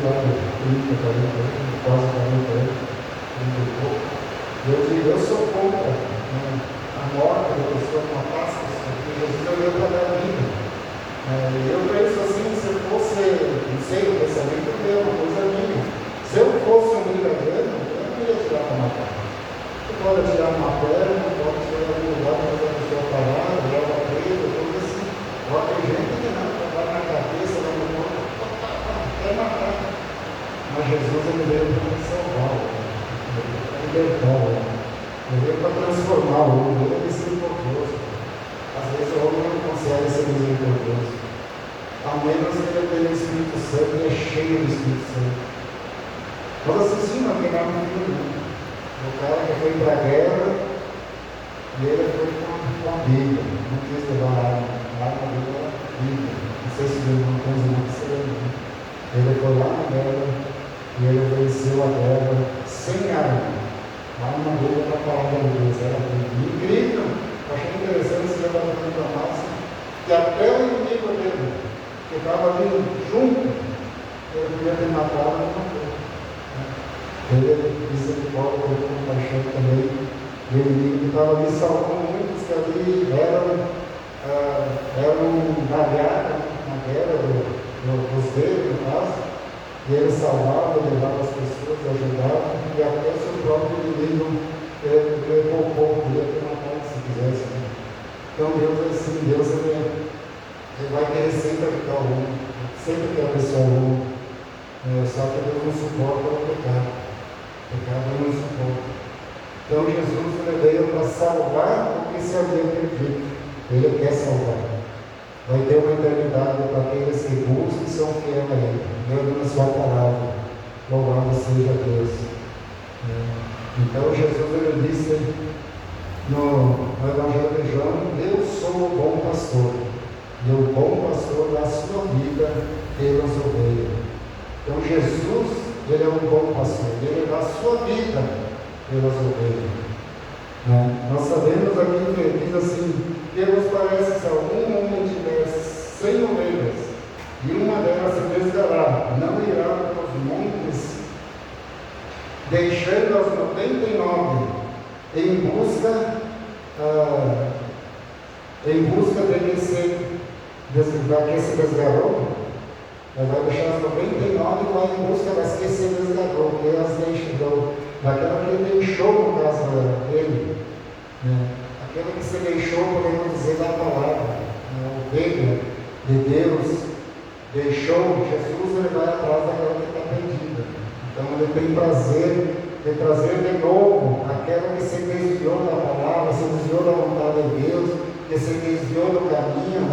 lá de 30, 40 anos, quase 40 anos, 30 e pouco. Eu digo, eu sou contra a morte da pessoa com a pasta, porque Jesus olhou para dar vida. Eu penso assim, se eu fosse, não sei, o pensamento meu, uma coisa minha. Se eu fosse um brigadeiro, eu não ia tirar para matar. Você pode tirar uma perna, pode tirar algum lugar para fazer a pessoa parar, leva presa, coisa assim. Agora tem gente que não, vai na cabeça, vai no corpo, quer matar. Mas Jesus ele veio para salvar, para libertar, ele veio para transformar o mundo, ele é misericordioso. Às vezes o homem não consegue ser misericordioso, a menos que ele tenha o Espírito Santo e é cheio do Espírito Santo. Nós assistimos aqui na filme, o cara que foi para a guerra e ele foi com a Bíblia, não quis levar a arma dele era a Bíblia. Não sei se não tem uma que se lembra. Ele foi lá na guerra e ele venceu a guerra sem arma. A arma dele era a palavra de Deus, era a Bíblia. Incrível! Achei interessante esse levantamento da massa, que até o inimigo dele, que estava ali junto, ele podia ter matado e não matou. Ele misericórdia, teve compaixão também. E o inimigo que estava ali salvou muitos que ali eram na guerra dos dele, no caso, e ele salvava, levava as pessoas, ajudava, e até seu próprio inimigo levou o povo dele para matar se quisesse. Né? Então Deus é assim, Deus ele vai querer sempre habitar o mundo, sempre quer abençoar o mundo. Só que Deus não suporta o pecado. O pecado não suporta. Então Jesus ele veio para salvar o que se havia perdido. Ele quer salvar. Vai ter uma eternidade para aqueles que buscam e são fiéis a Ele, dando na sua palavra. Louvado seja Deus. Então Jesus ele disse no Evangelho de João: eu sou o bom pastor, e o bom pastor dá a sua vida pelas ovelhas. Então Jesus ele é um bom pastor, ele dá a sua vida pelas ovelhas. Nós sabemos aqui que diz assim: que vos parece se algum homem tiver 100 ovelhas e uma delas se desgarrar, não irá para os montes, deixando as 99 em busca de que se desgarrou? Vai deixar as 99 e vai em busca das que se desgarrou, que as deixou, daquela que ele deixou no caso dele, aquela que se deixou, podemos dizer, da palavra, a ovelha de Deus, deixou. Jesus ele vai atrás daquela que está perdida. Então ele tem prazer de trazer de novo aquela que se desviou da palavra, se desviou da vontade de Deus, que se desviou do caminho,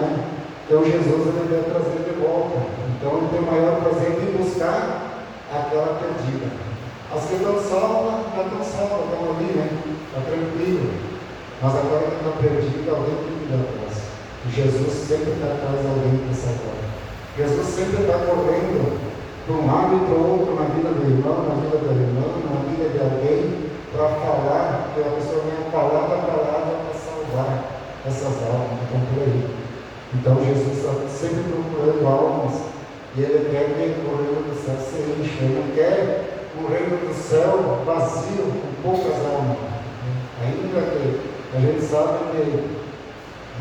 Então Jesus ele vai trazer de volta. Então ele tem o maior prazer de buscar aquela perdida. As que estão salvas, já estão salvas, estão ali, está tranquilo. Mas agora que está perdida, alguém tem que ir atrás. E Jesus sempre está atrás de alguém para salvar. Jesus sempre está correndo de um lado e para o outro na vida do irmão, na vida da irmã, na vida de alguém, para falar, que a pessoa venha falar da palavra para salvar essas almas que estão por aí. Então Jesus está sempre procurando almas, e Ele quer que o reino do céu se encha. Ele não quer o reino do céu vazio, com poucas almas. Ainda que a gente sabe que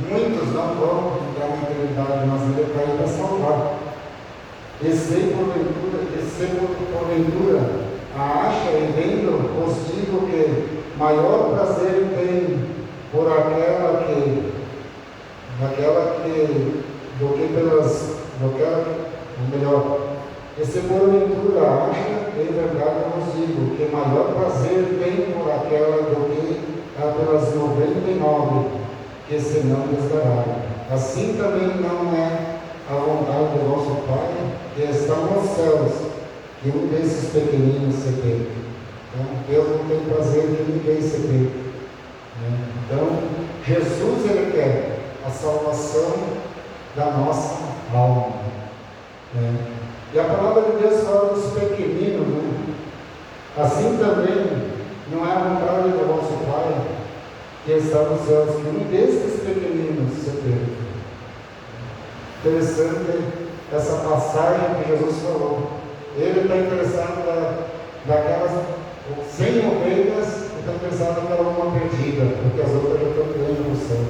muitos não vão entrar na eternidade, mas Ele está aí para salvar. E se porventura acha e vendo, vos digo que maior prazer tem por aquela que e se porventura acha, em verdade vos digo, que maior prazer tem por aquela do que pelas 99 que se não desgarrarem. Assim também não é a vontade do nosso Pai que está nos céus, que um desses pequeninos se perca. Então, Deus não tem prazer que ninguém se perca. Então, Jesus ele quer a salvação da nossa alma. E a palavra de Deus fala dos pequeninos. Assim também não é a vontade do nosso Pai que está nos céus, que um desses pequeninos se perca. Interessante essa passagem que Jesus falou. Ele está interessado daquelas 100 ovelhas, está interessado naquela uma perdida, porque as outras já estão ganhando no céu.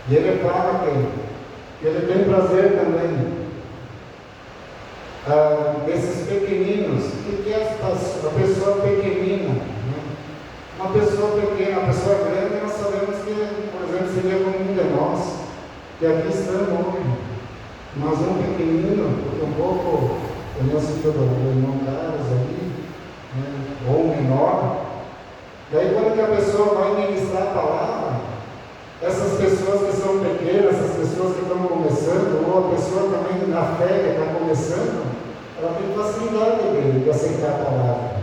E ele fala que Ele tem prazer também desses pequeninos. O que é a pessoa pequenina? Né? Uma pessoa pequena, uma pessoa grande, nós sabemos que, por exemplo, seria como um de nós, que aqui estamos hoje. Mas um pequenino, porque um pouco, eu não sei o irmão Carlos ali, né? Ou um menor. Daí quando que a pessoa vai ministrar a palavra, essas pessoas que são pequenas, essas pessoas que estão começando, ou a pessoa também na fé que está começando, ela tem facilidade de aceitar a palavra.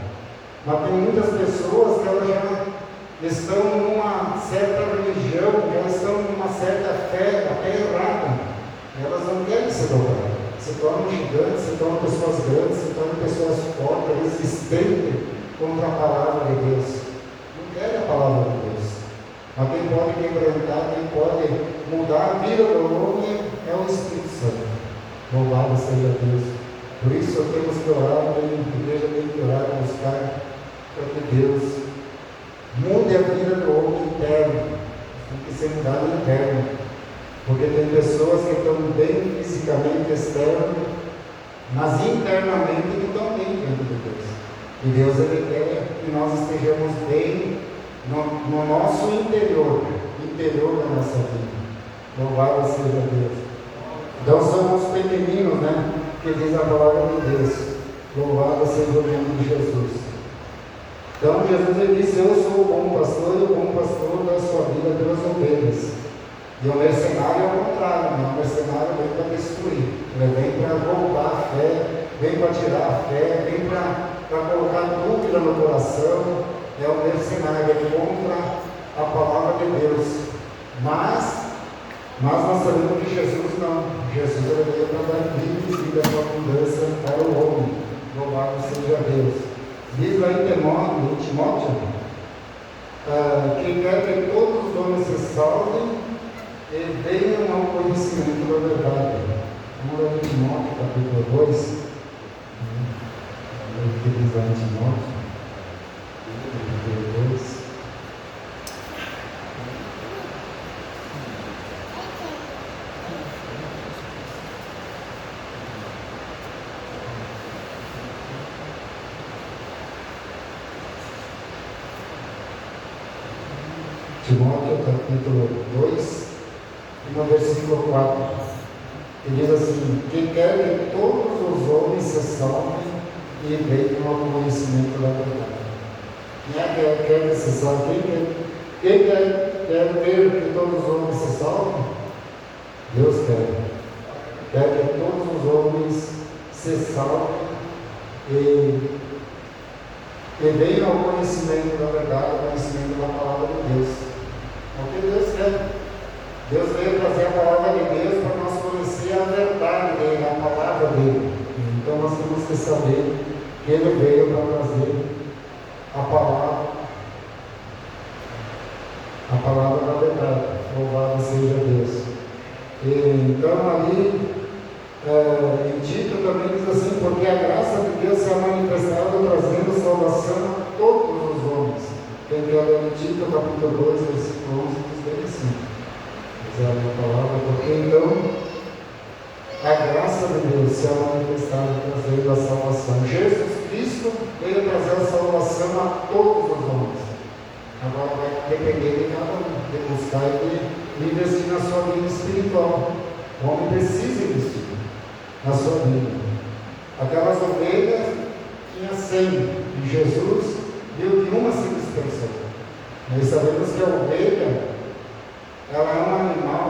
Mas tem muitas pessoas que elas já estão numa certa religião, já estão numa certa fé até errada. Elas não querem se dobrar, se tornam gigantes, se tornam pessoas grandes, se tornam pessoas fortes, resistentes contra a palavra de Deus. Não querem a palavra de Deus. Mas quem pode quebrantar, quem pode mudar a vida do homem é o Espírito Santo. Louvado seja Deus. Por isso temos que orar, a igreja tem que orar, buscar para que Deus mude a vida do homem interno. Tem que ser mudado interno. Porque tem pessoas que estão bem fisicamente externo, mas internamente que estão bem diante de Deus. E Deus ele quer que nós estejamos bem no nosso interior da nossa vida. Louvado seja Deus. Então somos pequeninos, né? Que diz a palavra de Deus. Louvado seja o nome de Jesus. Então Jesus ele disse: eu sou o bom pastor e o bom pastor da sua vida pelas ovelhas. E o mercenário é o contrário, né? O mercenário vem para destruir, ele vem para roubar a fé, vem para tirar a fé, vem para colocar dúvida no coração. É o mercenário, ele contra a palavra de Deus. Mas nós sabemos que Jesus não. Jesus ele veio para dar vida e vida com abundância para o homem. Louvado seja Deus. Diz lá em Timóteo, que quer que todos os homens se salvem e venham ao conhecimento da verdade. Vamos ler em Timóteo, capítulo 2. O que diz lá em Timóteo, capítulo 2. Timóteo, capítulo 2, no versículo 4, que diz assim: que quer que todos os homens se salvem e venham ao conhecimento da verdade. Quem é que quer que se salve? Quem quer ver que todos os homens se salvem? Deus quer. Quer que todos os homens se salvem e venham ao conhecimento da verdade, ao conhecimento da palavra de Deus. É o que Deus quer. Deus veio trazer a palavra de Deus para nós conhecer a verdade dele, a palavra dele. Então nós temos que saber que ele veio para trazer a palavra da verdade. Louvado seja Deus. Então ali em Tito também diz assim: porque a graça de Deus se é manifestada trazendo salvação a todos os homens. Quem quer ler em Tito, capítulo 2, versículo 11, diz bem assim. Diz a palavra: porque então a graça de Deus se é manifestada trazendo a salvação. Jesus Cristo veio trazer a salvação a todos os homens. Agora vai depender de cada um, de buscar e de investir na sua vida espiritual. O homem precisa investir na sua vida. Aquelas ovelhas tinham 100 e Jesus viu que uma se dispersou. Nós sabemos que a ovelha ela é um animal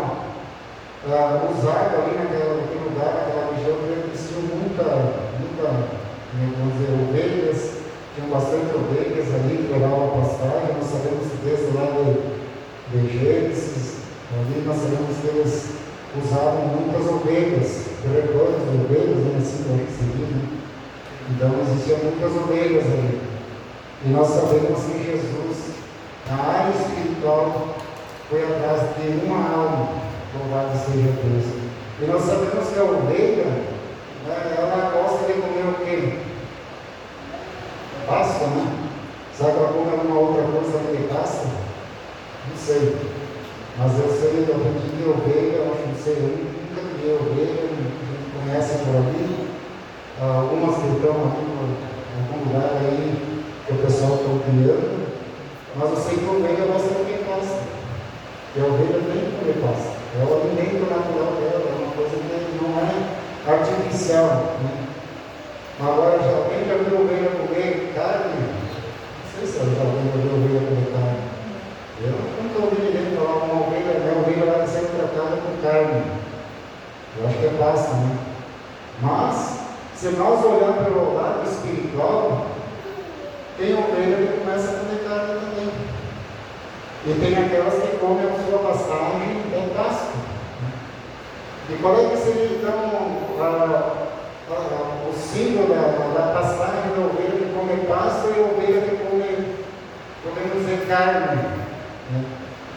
usado ali naquele lugar, naquela região, que existiam muita, vamos dizer, ovelhas, tinham bastante ovelhas ali que levavam a pastagem. Nós sabemos que desde lá de Gênesis, ali nós sabemos que eles usavam muitas ovelhas, rebanhos de ovelhas, né, assim como se diz, né? Então existiam muitas ovelhas ali. E nós sabemos que Jesus, na área espiritual, foi atrás de uma alma. Louvado seja Deus. E nós sabemos que a ovelha, né, ela gosta de comer o quê? Pasta, né? Será que ela come alguma outra coisa além de pasta? Não sei. Mas eu sei, eu aprendi de ovelha, eu acho que não sei, eu nunca Mas eu sei que a ovelha vai ser quem passa. E a ovelha tem que comer pasta. É o alimento natural dela, é uma coisa que não é artificial. Né? Agora, alguém já viu ovelha comer carne? Não sei se alguém já viu ovelha comer carne. Eu nunca ouvi ninguém falar uma ovelha, minha ovelha vai ser tratada com carne. Eu acho que é pasta, né? Mas, se nós olharmos pelo lado espiritual, tem ovelha que começa a comer carne também. E tem aquelas que comem a sua pastagem é pasto. E qual é que seria então o símbolo da pastagem da ovelha que come pasto e a ovelha que come, podemos dizer, carne? Né?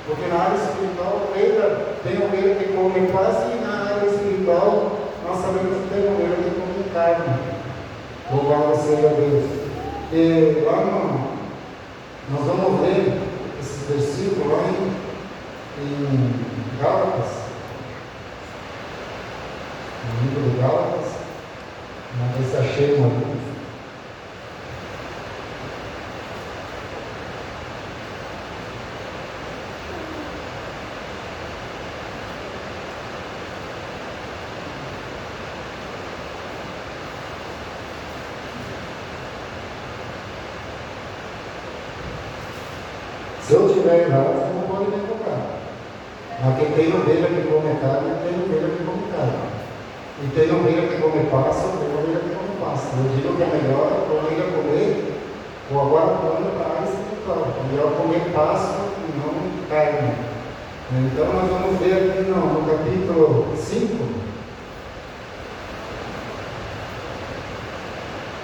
Porque na área espiritual tem ovelha que come pasto e na área espiritual nós sabemos que tem ovelha que come carne. Louvado seja Deus. E lá nós vamos ver esse versículo lá em Gálatas, no livro de Gálatas, vamos ver se achei uma luz. Se eu tiver errado, você não pode me tocar. Mas quem tem ovelha que come carne, tem ovelha que come carne. E tem ovelha que come pasto, tem ovelha que come pasto. Eu digo que é melhor a ovelha comer, ou agora pulando para a área espiritual. É melhor comer pasto e não carne. Então nós vamos ver aqui no capítulo 5.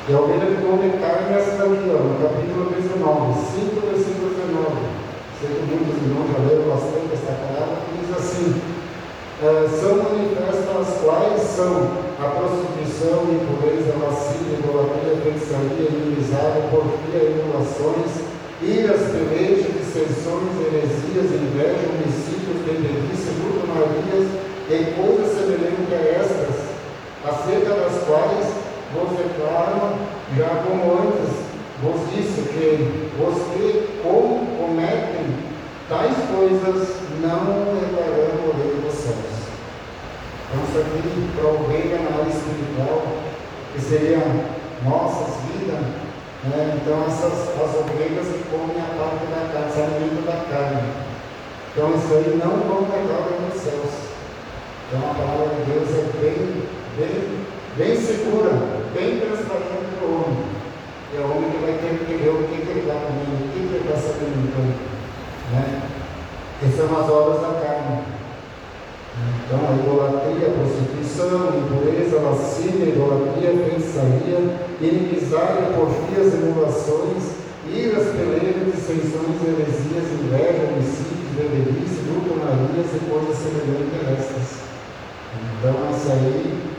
E a ovelha que come carne é essa daqui, no capítulo 19, 5, versículo 19. Sei que muitos irmãos já leram bastante esta palavra, que diz assim: são manifestas as quais são a prostituição, impureza, lascívia, idolatria, feitiçaria, inimizade, porfia, emulações, iras, pelejas, dissensões, heresias, inveja, homicídios, bebedice, glutonarias e coisas semelhantes a estas, acerca das quais vos declaro, já como antes vos disse, que os que cometem tais coisas não entrarão no reino dos céus. Então, isso aqui para a ovelha na área espiritual, que seria nossas vidas, né? Então, as ovelhas que comem a parte da carne, se alimentam da carne. Então, isso aí não vão entrar no reino dos céus. Então, a palavra de Deus é bem segura, bem transparente para o homem. É o homem que vai ter que ver o que ele está comendo, o que ele está se alimentando. Né? Essas são as obras da carne. Então, a idolatria, a prostituição, a impureza, a lascívia, a idolatria, a feitiçaria, inimizade, porfias, emulações, iras, peleias, dissensões, heresias, inveja, homicídios, bebedice, glutonarias e coisas semelhantes a estas. Então, isso aí.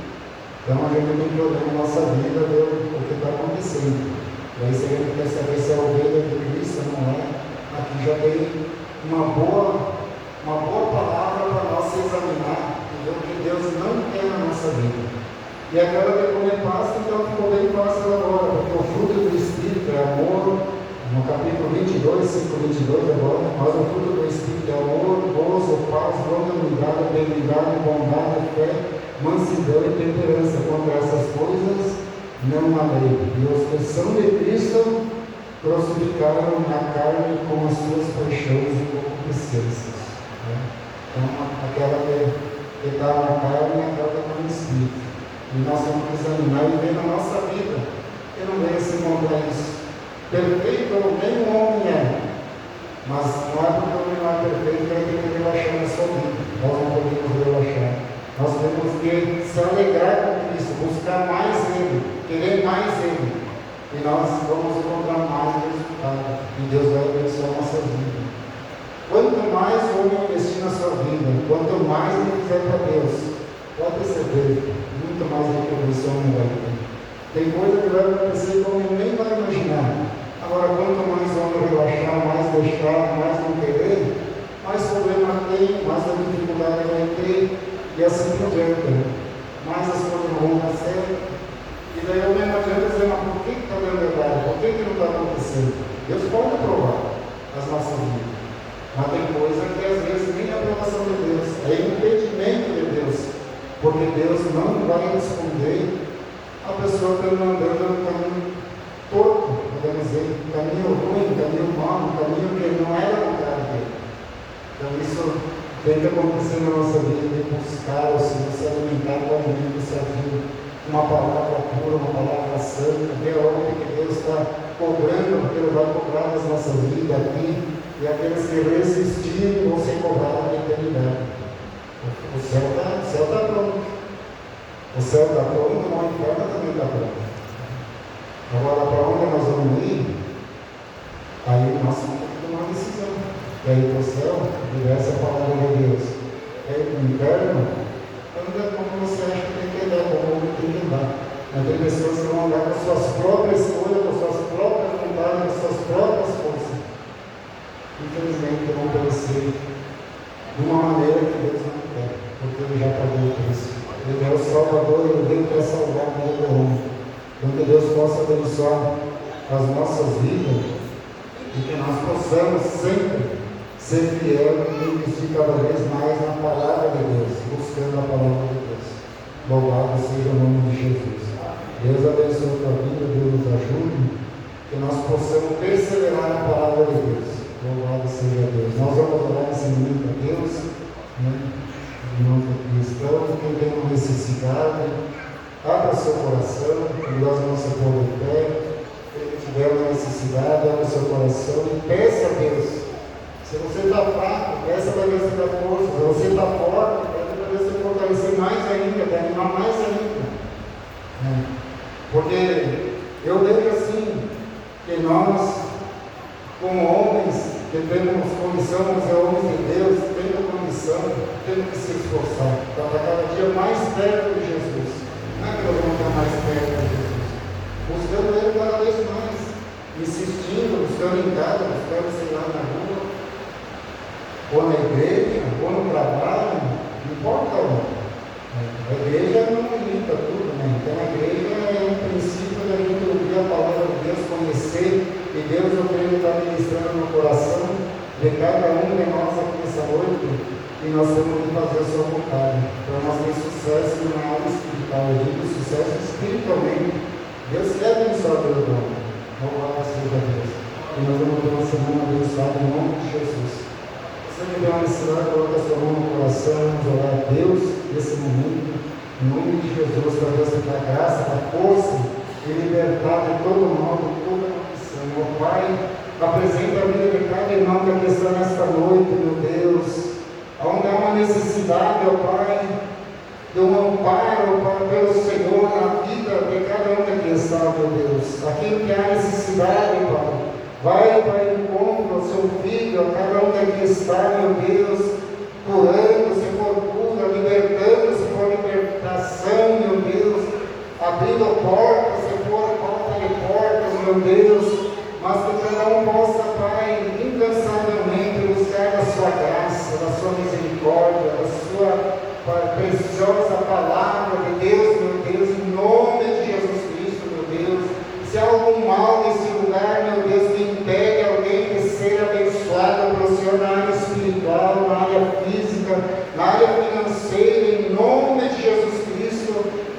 Então a gente tem que olhar na nossa vida, ver o que está acontecendo. E aí, se a gente quer saber se é a ovelha de Cristo ou não é, aqui já tem uma boa palavra para nós examinar e ver o que Deus não quer na nossa vida. E aquela que comer pasto, então ficou bem fácil agora, porque o fruto do Espírito é amor, no capítulo 22, 5:22 agora, mas o fruto do Espírito é amor, gozo, paz, longanimidade, benignidade, bondade, fé, mansidão e temperança. Contra essas coisas não há lei. E os que são de Cristo crucificaram na carne com as suas paixões e concupiscências. Né? Então, aquela que está na carne e aquela que está no Espírito. E nós temos que examinar e ver na nossa vida. Eu não vejo se encontrar isso. Perfeito nem o homem é. Mas não é porque o homem não é perfeito que ele tem que relaxar na sua vida. Nós não podemos relaxar. Nós temos que se alegrar com Cristo, buscar mais Ele, querer mais Ele. E nós vamos encontrar mais resultado. E Deus vai abençoar a nossa vida. Quanto mais o homem investir na sua vida, quanto mais ele fizer para Deus, pode ter certeza, muito mais recompensa o homem vai ter. Tem coisa que vai acontecer que o homem nem vai imaginar. Agora, quanto mais o homem relaxar, mais deixar, mais não querer, mais problema tem, mais a dificuldade vai ter. E assim por diante, mais as coisas não vão dar certo. E daí eu mesmo adianta dizer, mas por que está dando errado? Por que não está acontecendo? Deus pode provar, mas Deus não vai esconder a pessoa que está andando no caminho torto, podemos dizer, caminho ruim, caminho mau, caminho que não era a vontade dele. Então isso tem que acontecer na nossa vida, de buscar ou se alimentar com o alimento certinho, uma palavra pura, uma palavra santa, ver onde que Deus está cobrando, porque Ele vai cobrar nas nossas vidas aqui, e aqueles que resistirem vão ser cobrados na eternidade. O céu está pronto. O céu está pronto, mas o inferno também está pronto. Agora, para onde nós vamos ir? Aí nós temos que tomar uma decisão. E aí para o céu, obedece a palavra de Deus. E aí para o inferno, anda como você acha que tem que andar, como tem que andar. Mas tem pessoas que vão andar com suas próprias escolhas, com suas próprias vontades, com suas próprias forças. Infelizmente vão perecer de uma maneira que Deus não quer, porque Ele já pagou o preço. Ele é o Salvador, Ele veio para salvar o mundo do homem. Então que Deus possa abençoar as nossas vidas e que nós possamos sempre ser fiel e investir cada vez mais na palavra de Deus, buscando a palavra de Deus. Louvado seja o nome de Jesus. Deus abençoe a tua vida, Deus nos ajude, que nós possamos perseverar na palavra de Deus. Louvado seja Deus. Nós vamos orar nesse momento a Deus, né? Em nome do cristão, quem tem uma necessidade, abra seu coração, nós vamos se pôr em pé. Se tiver uma necessidade, abra seu coração e peça a Deus. Se você está fraco, peça para Deus te dar força. Se você está forte, peça para Deus te fortalecer mais ainda, te animar mais ainda. Porque eu vejo assim, que nós, como homens que temos condição, mas é homens de Deus, temos condição, temos que se esforçar para estar cada dia mais perto de Jesus. Não é que nós vamos estar mais perto de Jesus, buscando Ele cada vez mais, insistindo, buscando em casa, buscando, sei lá, na rua, ou na igreja, ou no trabalho, não importa onde. A igreja não limita tudo, né? Então a igreja é um princípio da gente ouvir a palavra de Deus, conhecer, e Deus eu creio está ministrando no coração de cada um de nós aqui nessa noite, e nós temos que fazer a sua vontade, para nós ter sucesso na área espiritual, eu digo sucesso espiritualmente. Deus quer abençoar o teu nome, louvado seja Deus. E nós vamos ter uma semana abençoada em nome de Jesus. Se você tiver uma necessidade, coloque a sua mão no coração, vamos orar a Deus nesse momento, em nome de Jesus, para Deus te dar graça, dar força e libertar de todo mal, de toda condição. Meu Pai, apresenta a vida de cada irmão que aqui está nesta noite, meu Deus, onde há uma necessidade, ó Pai, de um amparo, Pai, pelo Senhor na vida de cada um que aqui está, meu Deus. Aquilo que há necessidade, Pai, vai, Pai, encontro ao seu filho, a cada um que aqui está, meu Deus, curando, se for cura, libertando, se for libertação, meu Deus, abrindo portas, se for falta de portas, meu Deus, mas que cada um possa, Pai, incansavelmente buscar a sua graça, a sua misericórdia, a sua, Pai, preciosa palavra de Deus, meu Deus, em nome de Jesus Cristo, meu Deus. Se há algum mal nesse lugar, meu Deus, que impede alguém de ser abençoado pelo Senhor na área espiritual, na área física, na área financeira, em nome de Jesus Cristo,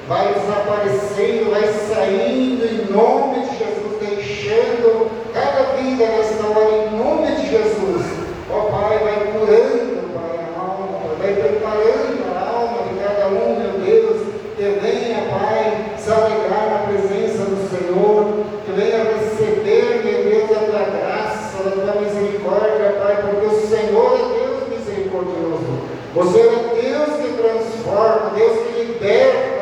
vai desaparecendo, vai saindo, em nome de Jesus, deixando cada vida nesta hora, em nome de Jesus. Ó Pai, vai curando, Pai, a alma, vai preparando a alma de cada um, meu Deus, que venha, Pai, se alegrar na presença do Senhor, que venha receber, meu Deus, a tua graça, a tua misericórdia, Pai, porque o Senhor é Deus misericordioso, o Senhor é Deus que transforma, Deus que liberta,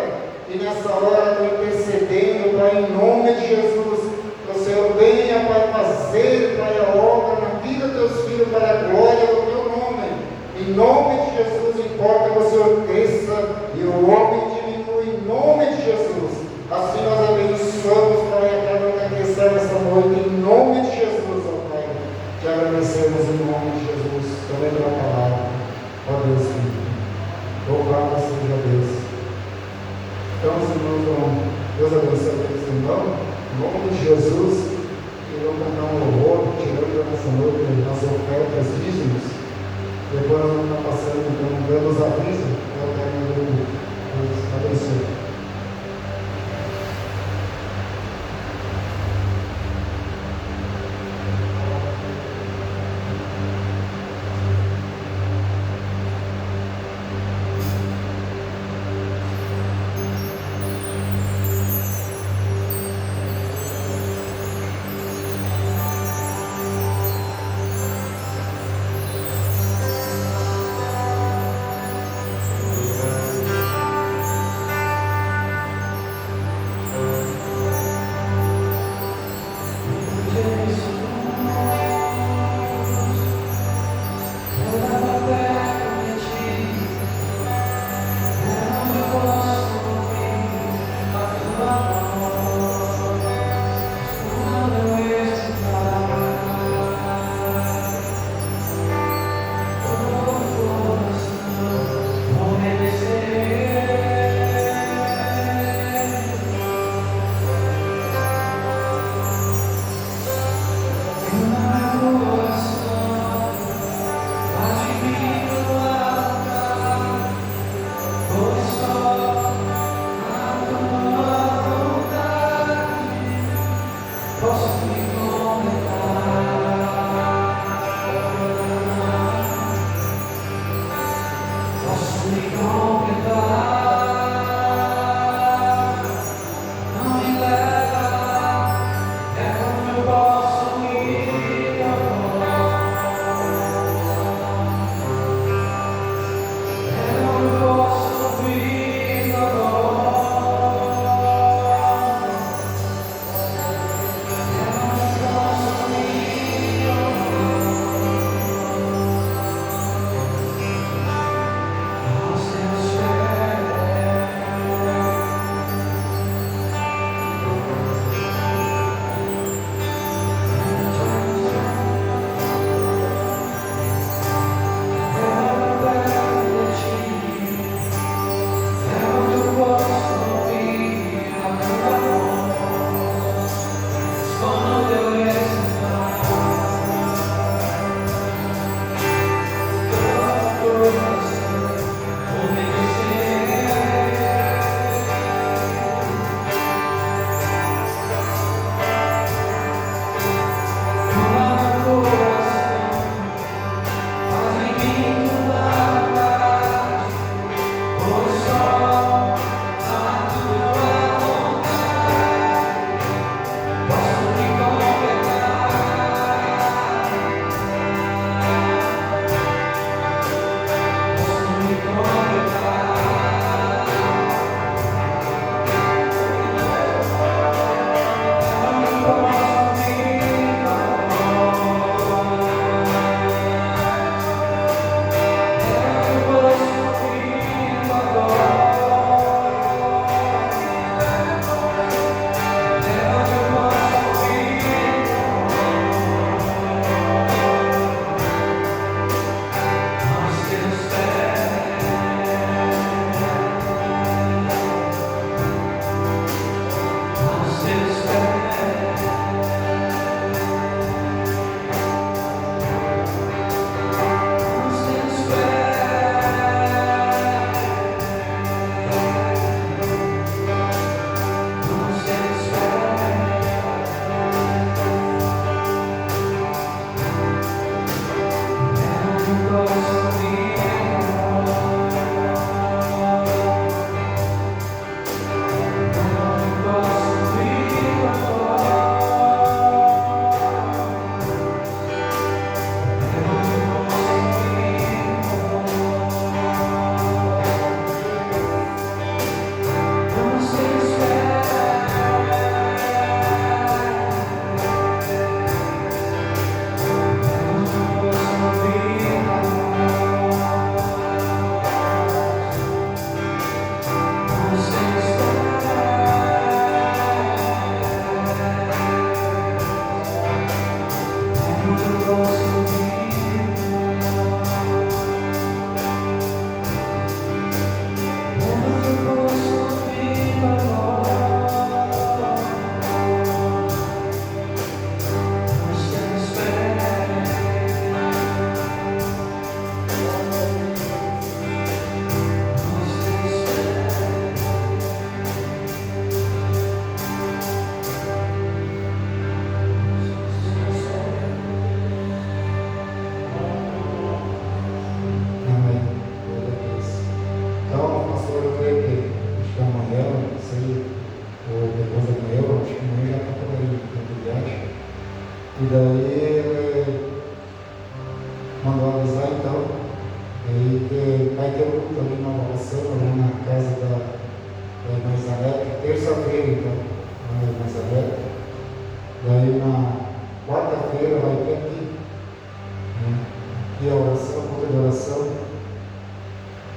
e nessa hora estou intercedendo, Pai, em nome de Jesus, que o Senhor venha, Pai, fazer, Pai, a obra na vida dos teus filhos para a glória do teu nome. Em nome de Jesus, importa que o Senhor cresça e o homem diminua, em nome de Jesus. Assim nós abençoamos, Pai, a cada um que está nessa noite, em nome de Jesus, ó Pai. Te agradecemos em nome de Jesus, também pela palavra. Ó Deus, Filho. Louvado seja Deus. Então, irmãos, Deus abençoe esse irmão, em nome de Jesus, e vamos cantar um louvor, tirando nessa noite as ofertas dízimos. Depois nós vamos estar passando, então, dando os avisos, até o término do abençoe. sei, ou depois da manhã, eu acho que amanhã já está por aí, de viagem. E daí ele mandou avisar então, aí que vai ter um culto ali na oração, ali na casa da irmã Isabel, terça-feira então, na irmã Isabel. Daí na quarta-feira vai ter aqui, né? Aqui a oração, culto de oração.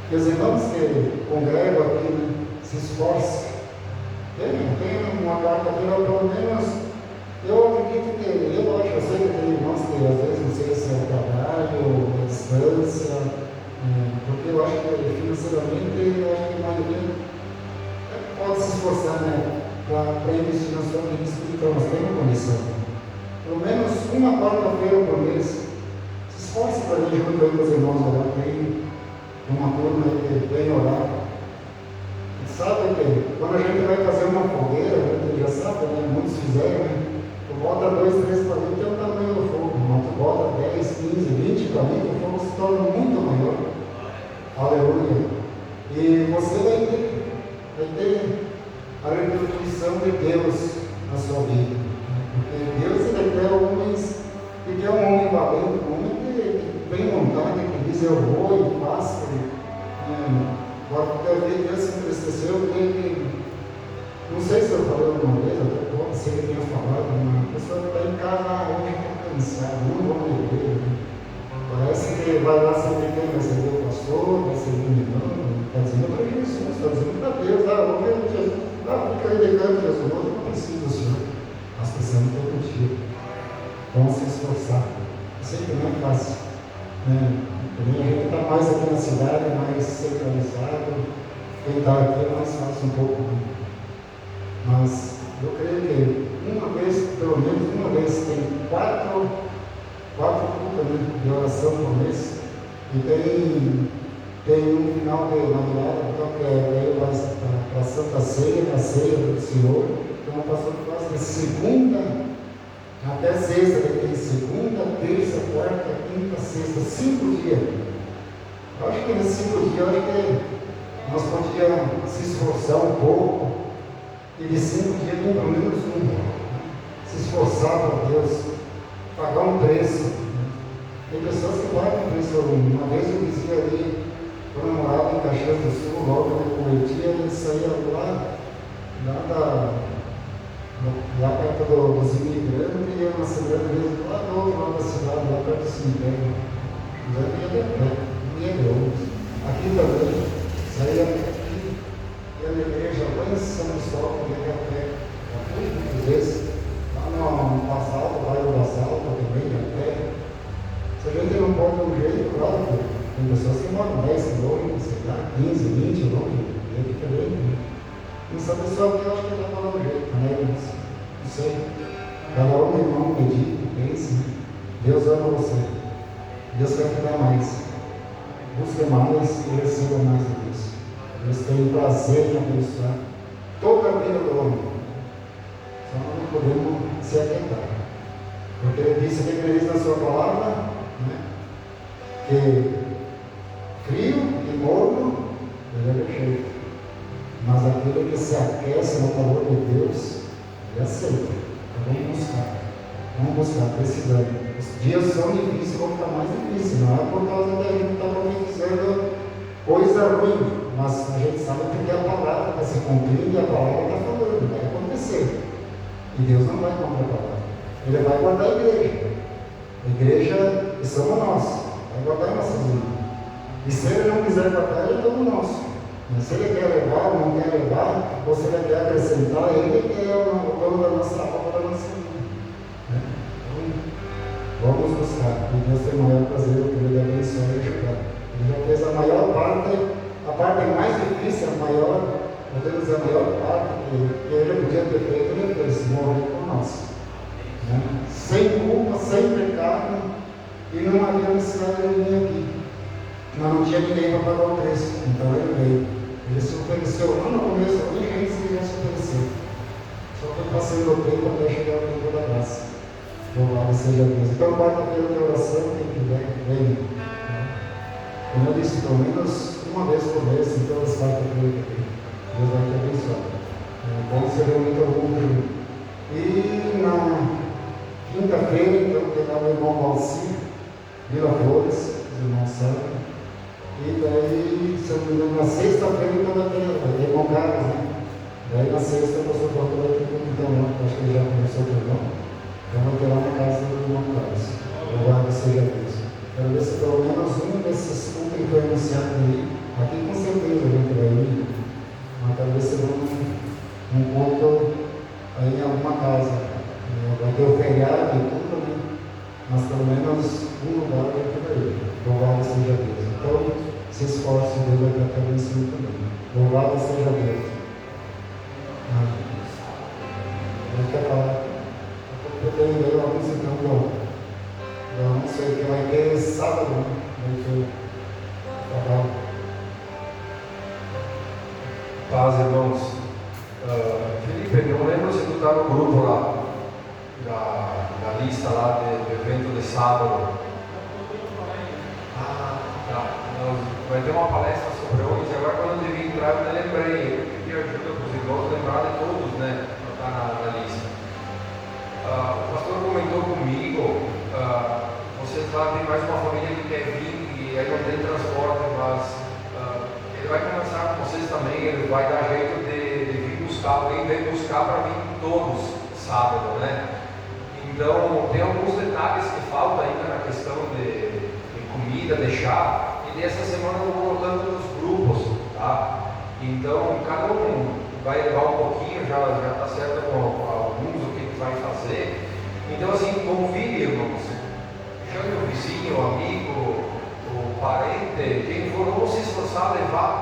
E os irmãos que congregam aqui, né, se esforçam. Tem uma quarta-feira, pelo menos, eu acredito que, eu acho, eu sei que tem irmãos que às vezes não sei se é o trabalho, ou a distância, porque eu acho que financeiramente, eu acho que a maioria pode se esforçar, né, para investir na sua vida espiritual, mas tem uma condição. Pelo menos uma quarta-feira por mês, se esforce para ir junto com os irmãos orar, tem uma turma que vem orar. E sabe que quando a gente vai fazer uma fogueira, a gente já sabe, né, muitos fizeram, né? Tu bota 2, 3 para mim, que é o tamanho do fogo. Mas tu bota 10, 15, 20 para mim, o fogo se torna muito maior. Aleluia. E você vai ter a retribuição de Deus na sua vida. Porque Deus ele quer homens, ele quer um homem valente, um homem que vem montado, que diz eu vou e faço. Agora, Deus se entristeceu, porque não sei se eu falei alguma vez, até pode ser que tenha falado, uma pessoa que está em casa hoje está cansada, não vão beber. Parece que vai lá sempre quem vai servir o pastor, vai servir o irmão, está dizendo para Jesus, está dizendo para Deus, hoje é Jesus, fica aí decando Jesus, hoje eu não preciso do Senhor, nós precisamos ter contigo. Vamos se esforçar. Eu sei que não é fácil, né? A gente está mais aqui na cidade, mais centralizado, quem está aqui é mais fácil um pouco. Mas eu creio que uma vez, pelo menos uma vez, tem quatro cultos, né, de oração por mês, e tem um final de Navidade, então, que é para a Santa Ceia, a ceia do Senhor. Então, o pastor faz de segunda até sexta, tem segunda, terça, quarta, quinta, sexta, 5 dias. Eu acho que nesses 5 dias, eu acho que nós podíamos se esforçar um pouco, e de 5 dias, pelo menos se esforçar para Deus, pagar um preço. Tem pessoas que pagam um preço. Uma vez eu dizia ali, quando eu morava em Caxias do Sul, logo que eu convertia, ele saía lá perto dos imigrantes, e ia na semana mesmo, lá do outro lado da cidade, lá perto do cemitério. Já ia de pé, não ia de ônibus. Aqui também, saía aqui, ia na igreja lá em São Cristóvão, ia a pé. Já fui muitas vezes, lá no Basalto, lá no Basalto também, a pé. Se a gente não pode de um jeito, claro que tem pessoas que moram 10 quilômetros, sei lá, 15, 20 quilômetros, é diferente, né? Essa pessoa aqui, eu acho que está falando jeito, né? Não sei. Cada um, irmão, medite, pense, né? Deus ama você. Deus quer te dar mais. Busque mais e receba mais de Deus. Deus tem prazer em abençoar toda a vida do homem. Só não podemos se aquietar. Porque ele disse que ele diz na sua palavra, né, que frio e morno, ele é jeito. Mas aquele que se aquece no calor de Deus, ele aceita. Então vamos buscar, precisamos. Os dias são difíceis, vão ficar mais difíceis. Não é por causa da gente estar profetizando coisa ruim, mas a gente sabe que a palavra está se cumprindo e a palavra está falando, vai acontecer. E Deus não vai contra a palavra. Ele vai guardar a igreja. A igreja somos nós, vai guardar nossas vidas. E se ele não quiser guardar, ele toma o nosso. Se ele quer levar ou não quer levar, ou se ele quer acrescentar, ele que é o dono da nossa alma, da nossa vida. Né? Então, vamos buscar. E Deus tem o maior prazer, o que ele abençoar e ajudar. Ele já fez a maior parte, a parte mais difícil, a maior, podemos dizer a maior parte que ele podia ter feito, ele fez, morrer por nós. Né? Sem culpa, sem pecado, e não havia necessidade de vir aqui. Mas não tinha ninguém para pagar o preço, então ele veio. Ele se ofereceu lá no começo, nem gente se ia se oferecer. Só foi passando o tempo até chegar o tempo da graça. Louvado seja Deus. Então, quarta-feira de oração, quem quiser, vem. Como eu disse, pelo menos uma vez por mês, em todas as quarta-feiras aqui. Deus vai te abençoar. na sexta, o pastor Paulo vai ter comunhão, acho que ele já começou o irmão. Então vai ter lá na casa do irmão Carlos. Louvado seja Deus. Quero ver se pelo menos um desses cultos que foi anunciado aí, aqui com certeza a gente vai ir, mas talvez seja um culto aí em alguma casa. Vai ter o feriado e tudo, né? Mas pelo menos um lugar vai ter aí. Louvado seja Deus. Então, se esforce, Deus vai estar abençoando também. Louvado seja Deus. Ele quer falar. Eu tenho aí uma música então, eu não sei, que vai ter sábado, né? Vai ter trabalho. Paz, irmãos. Felipe, eu lembro se tu está no grupo lá, da lista lá do evento de sábado. Tá. Vai ter uma palestra sobre ONGs, e agora quando eu devia entrar eu me lembrei, eu pedi ajuda para os irmãos lembrar de todos, né? Está na lista. O pastor comentou comigo, vocês lá tem mais uma família que quer vir e aí não tem transporte, mas ele vai conversar com vocês também, ele vai dar jeito de vir buscar, alguém vem buscar para vir todos sábado, né? Então tem alguns detalhes que faltam ainda na questão de comida, de chá, e dessa semana eu vou colocando nos grupos, tá? Então cada um vai levar um pouquinho, já está certo com alguns o que vai fazer. Então assim, convide, irmãos, chame o vizinho, o amigo, o parente, quem for, vamos se esforçar a levar,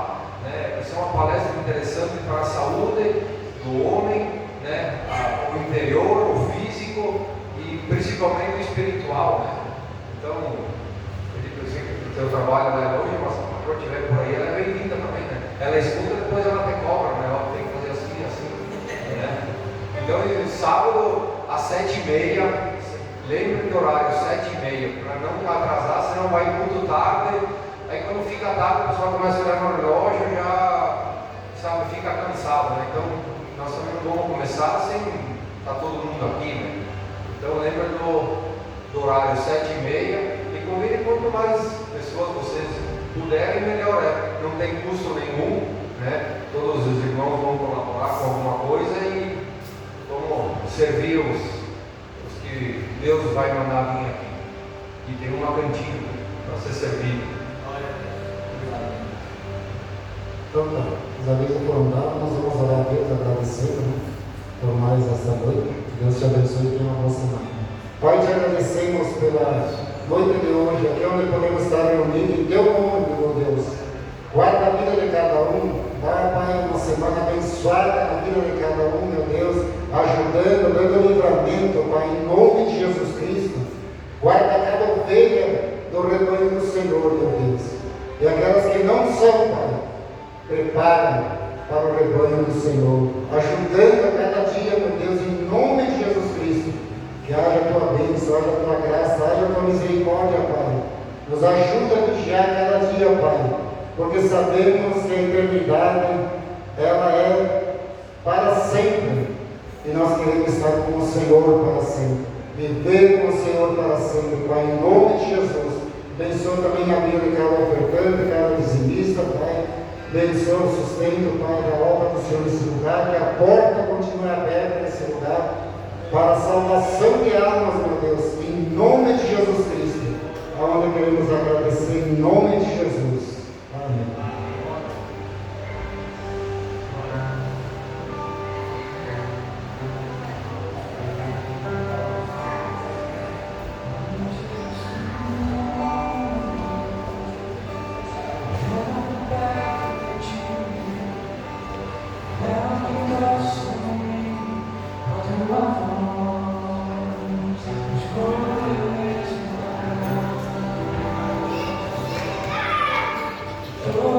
né? Isso é uma palestra interessante para a saúde do homem, né? O interior, o físico e principalmente o espiritual, né? Então, eu sei que o teu trabalho lá é longe, mas se a patroa estiver por aí, ela é bem-vinda também, né? Ela escuta, depois ela te cobra, né? Ela tem que fazer assim, né? Então, sábado às 7h30, lembre do horário, 7h30, para não atrasar, senão vai muito tarde. Aí quando fica tarde, o pessoal começa a olhar no relógio, já, sabe, fica cansado, né? Então, nós também não vamos começar sem estar todo mundo aqui, né? Então, lembre do horário, 7h30, e convide quanto mais pessoas vocês puderem, melhor é. Não tem custo nenhum, né? Todos os irmãos vão colaborar com alguma coisa e vamos servir os que Deus vai mandar vir aqui. E tem uma cantina para ser servido. Então, tá. Os amigos foram dados, nós vamos orar a Deus, agradecendo, né, por mais essa noite. Deus te abençoe e tenha uma boa semana. Pai, te agradecemos pela noite de hoje, aqui onde podemos estar reunidos em teu nome, meu Deus. Guarda a vida de cada um, dá, Pai, uma semana abençoada na vida de cada um, meu Deus, ajudando, dando livramento, Pai, em nome de Jesus Cristo. Guarda cada ovelha do rebanho do Senhor, meu Deus. E aquelas que não são, Pai, prepara para o rebanho do Senhor, ajudando a cada dia, meu Deus, em nome de Jesus Cristo, que haja a tua bênção, haja a tua graça, haja a tua misericórdia, Pai. Nos ajuda a vigiar cada dia, Pai, porque sabemos que a eternidade, ela é para sempre, e nós queremos estar com o Senhor para sempre, viver com o Senhor para sempre, Pai, em nome de Jesus. Abençoa também a vida de cada ofertante, cada dizimista, Pai. Abençoa o sustento, Pai, da obra do Senhor nesse lugar, que a porta continue aberta nesse lugar, para a salvação de almas, meu Deus, em nome de Jesus Cristo, aonde queremos agradecer, em nome de Jesus. Amém. Oh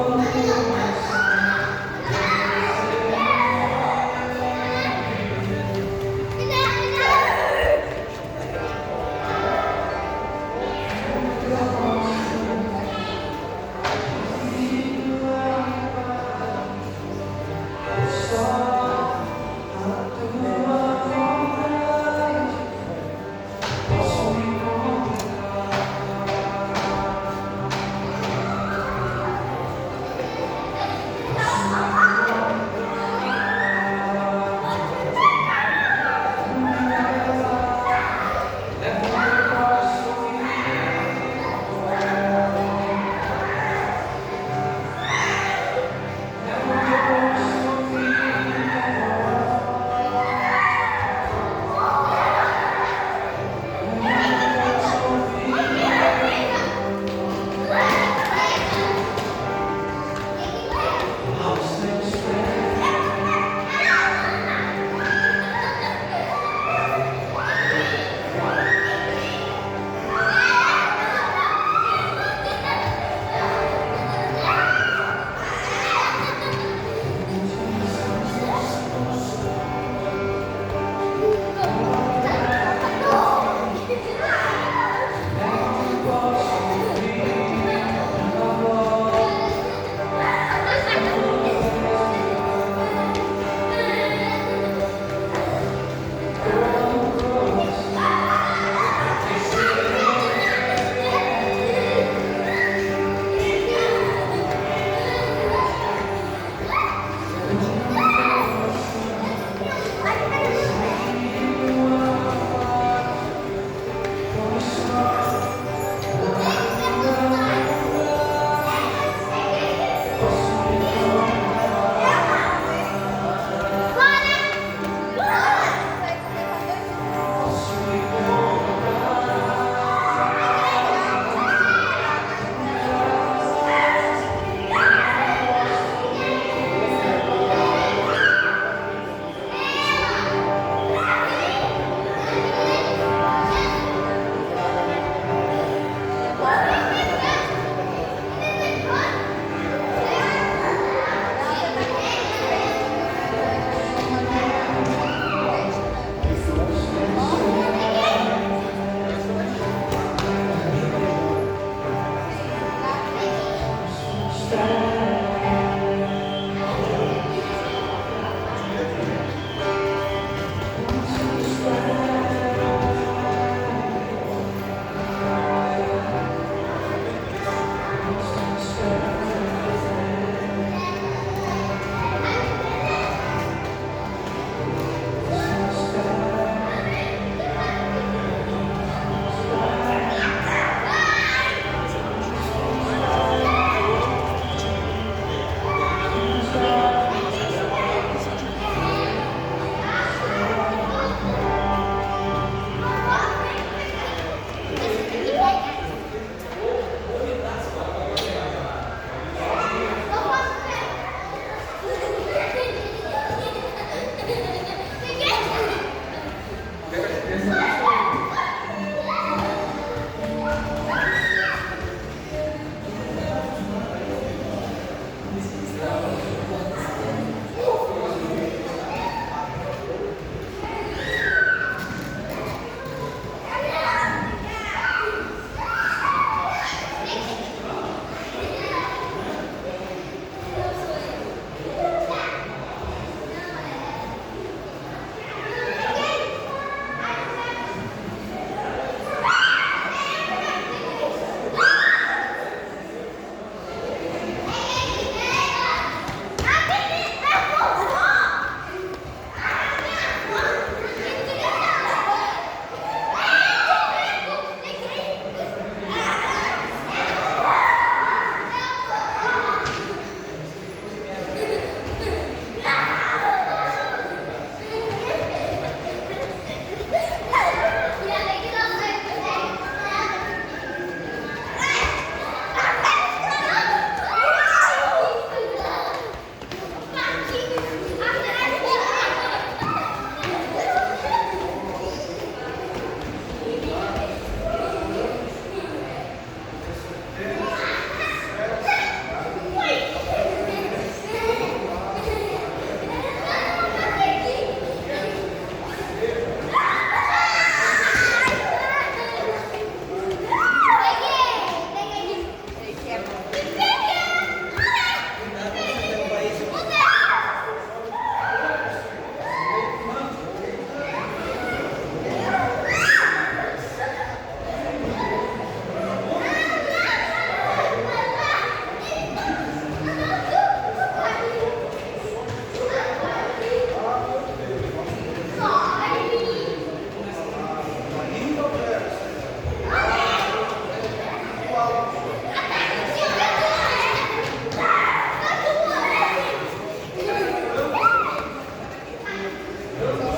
Deus.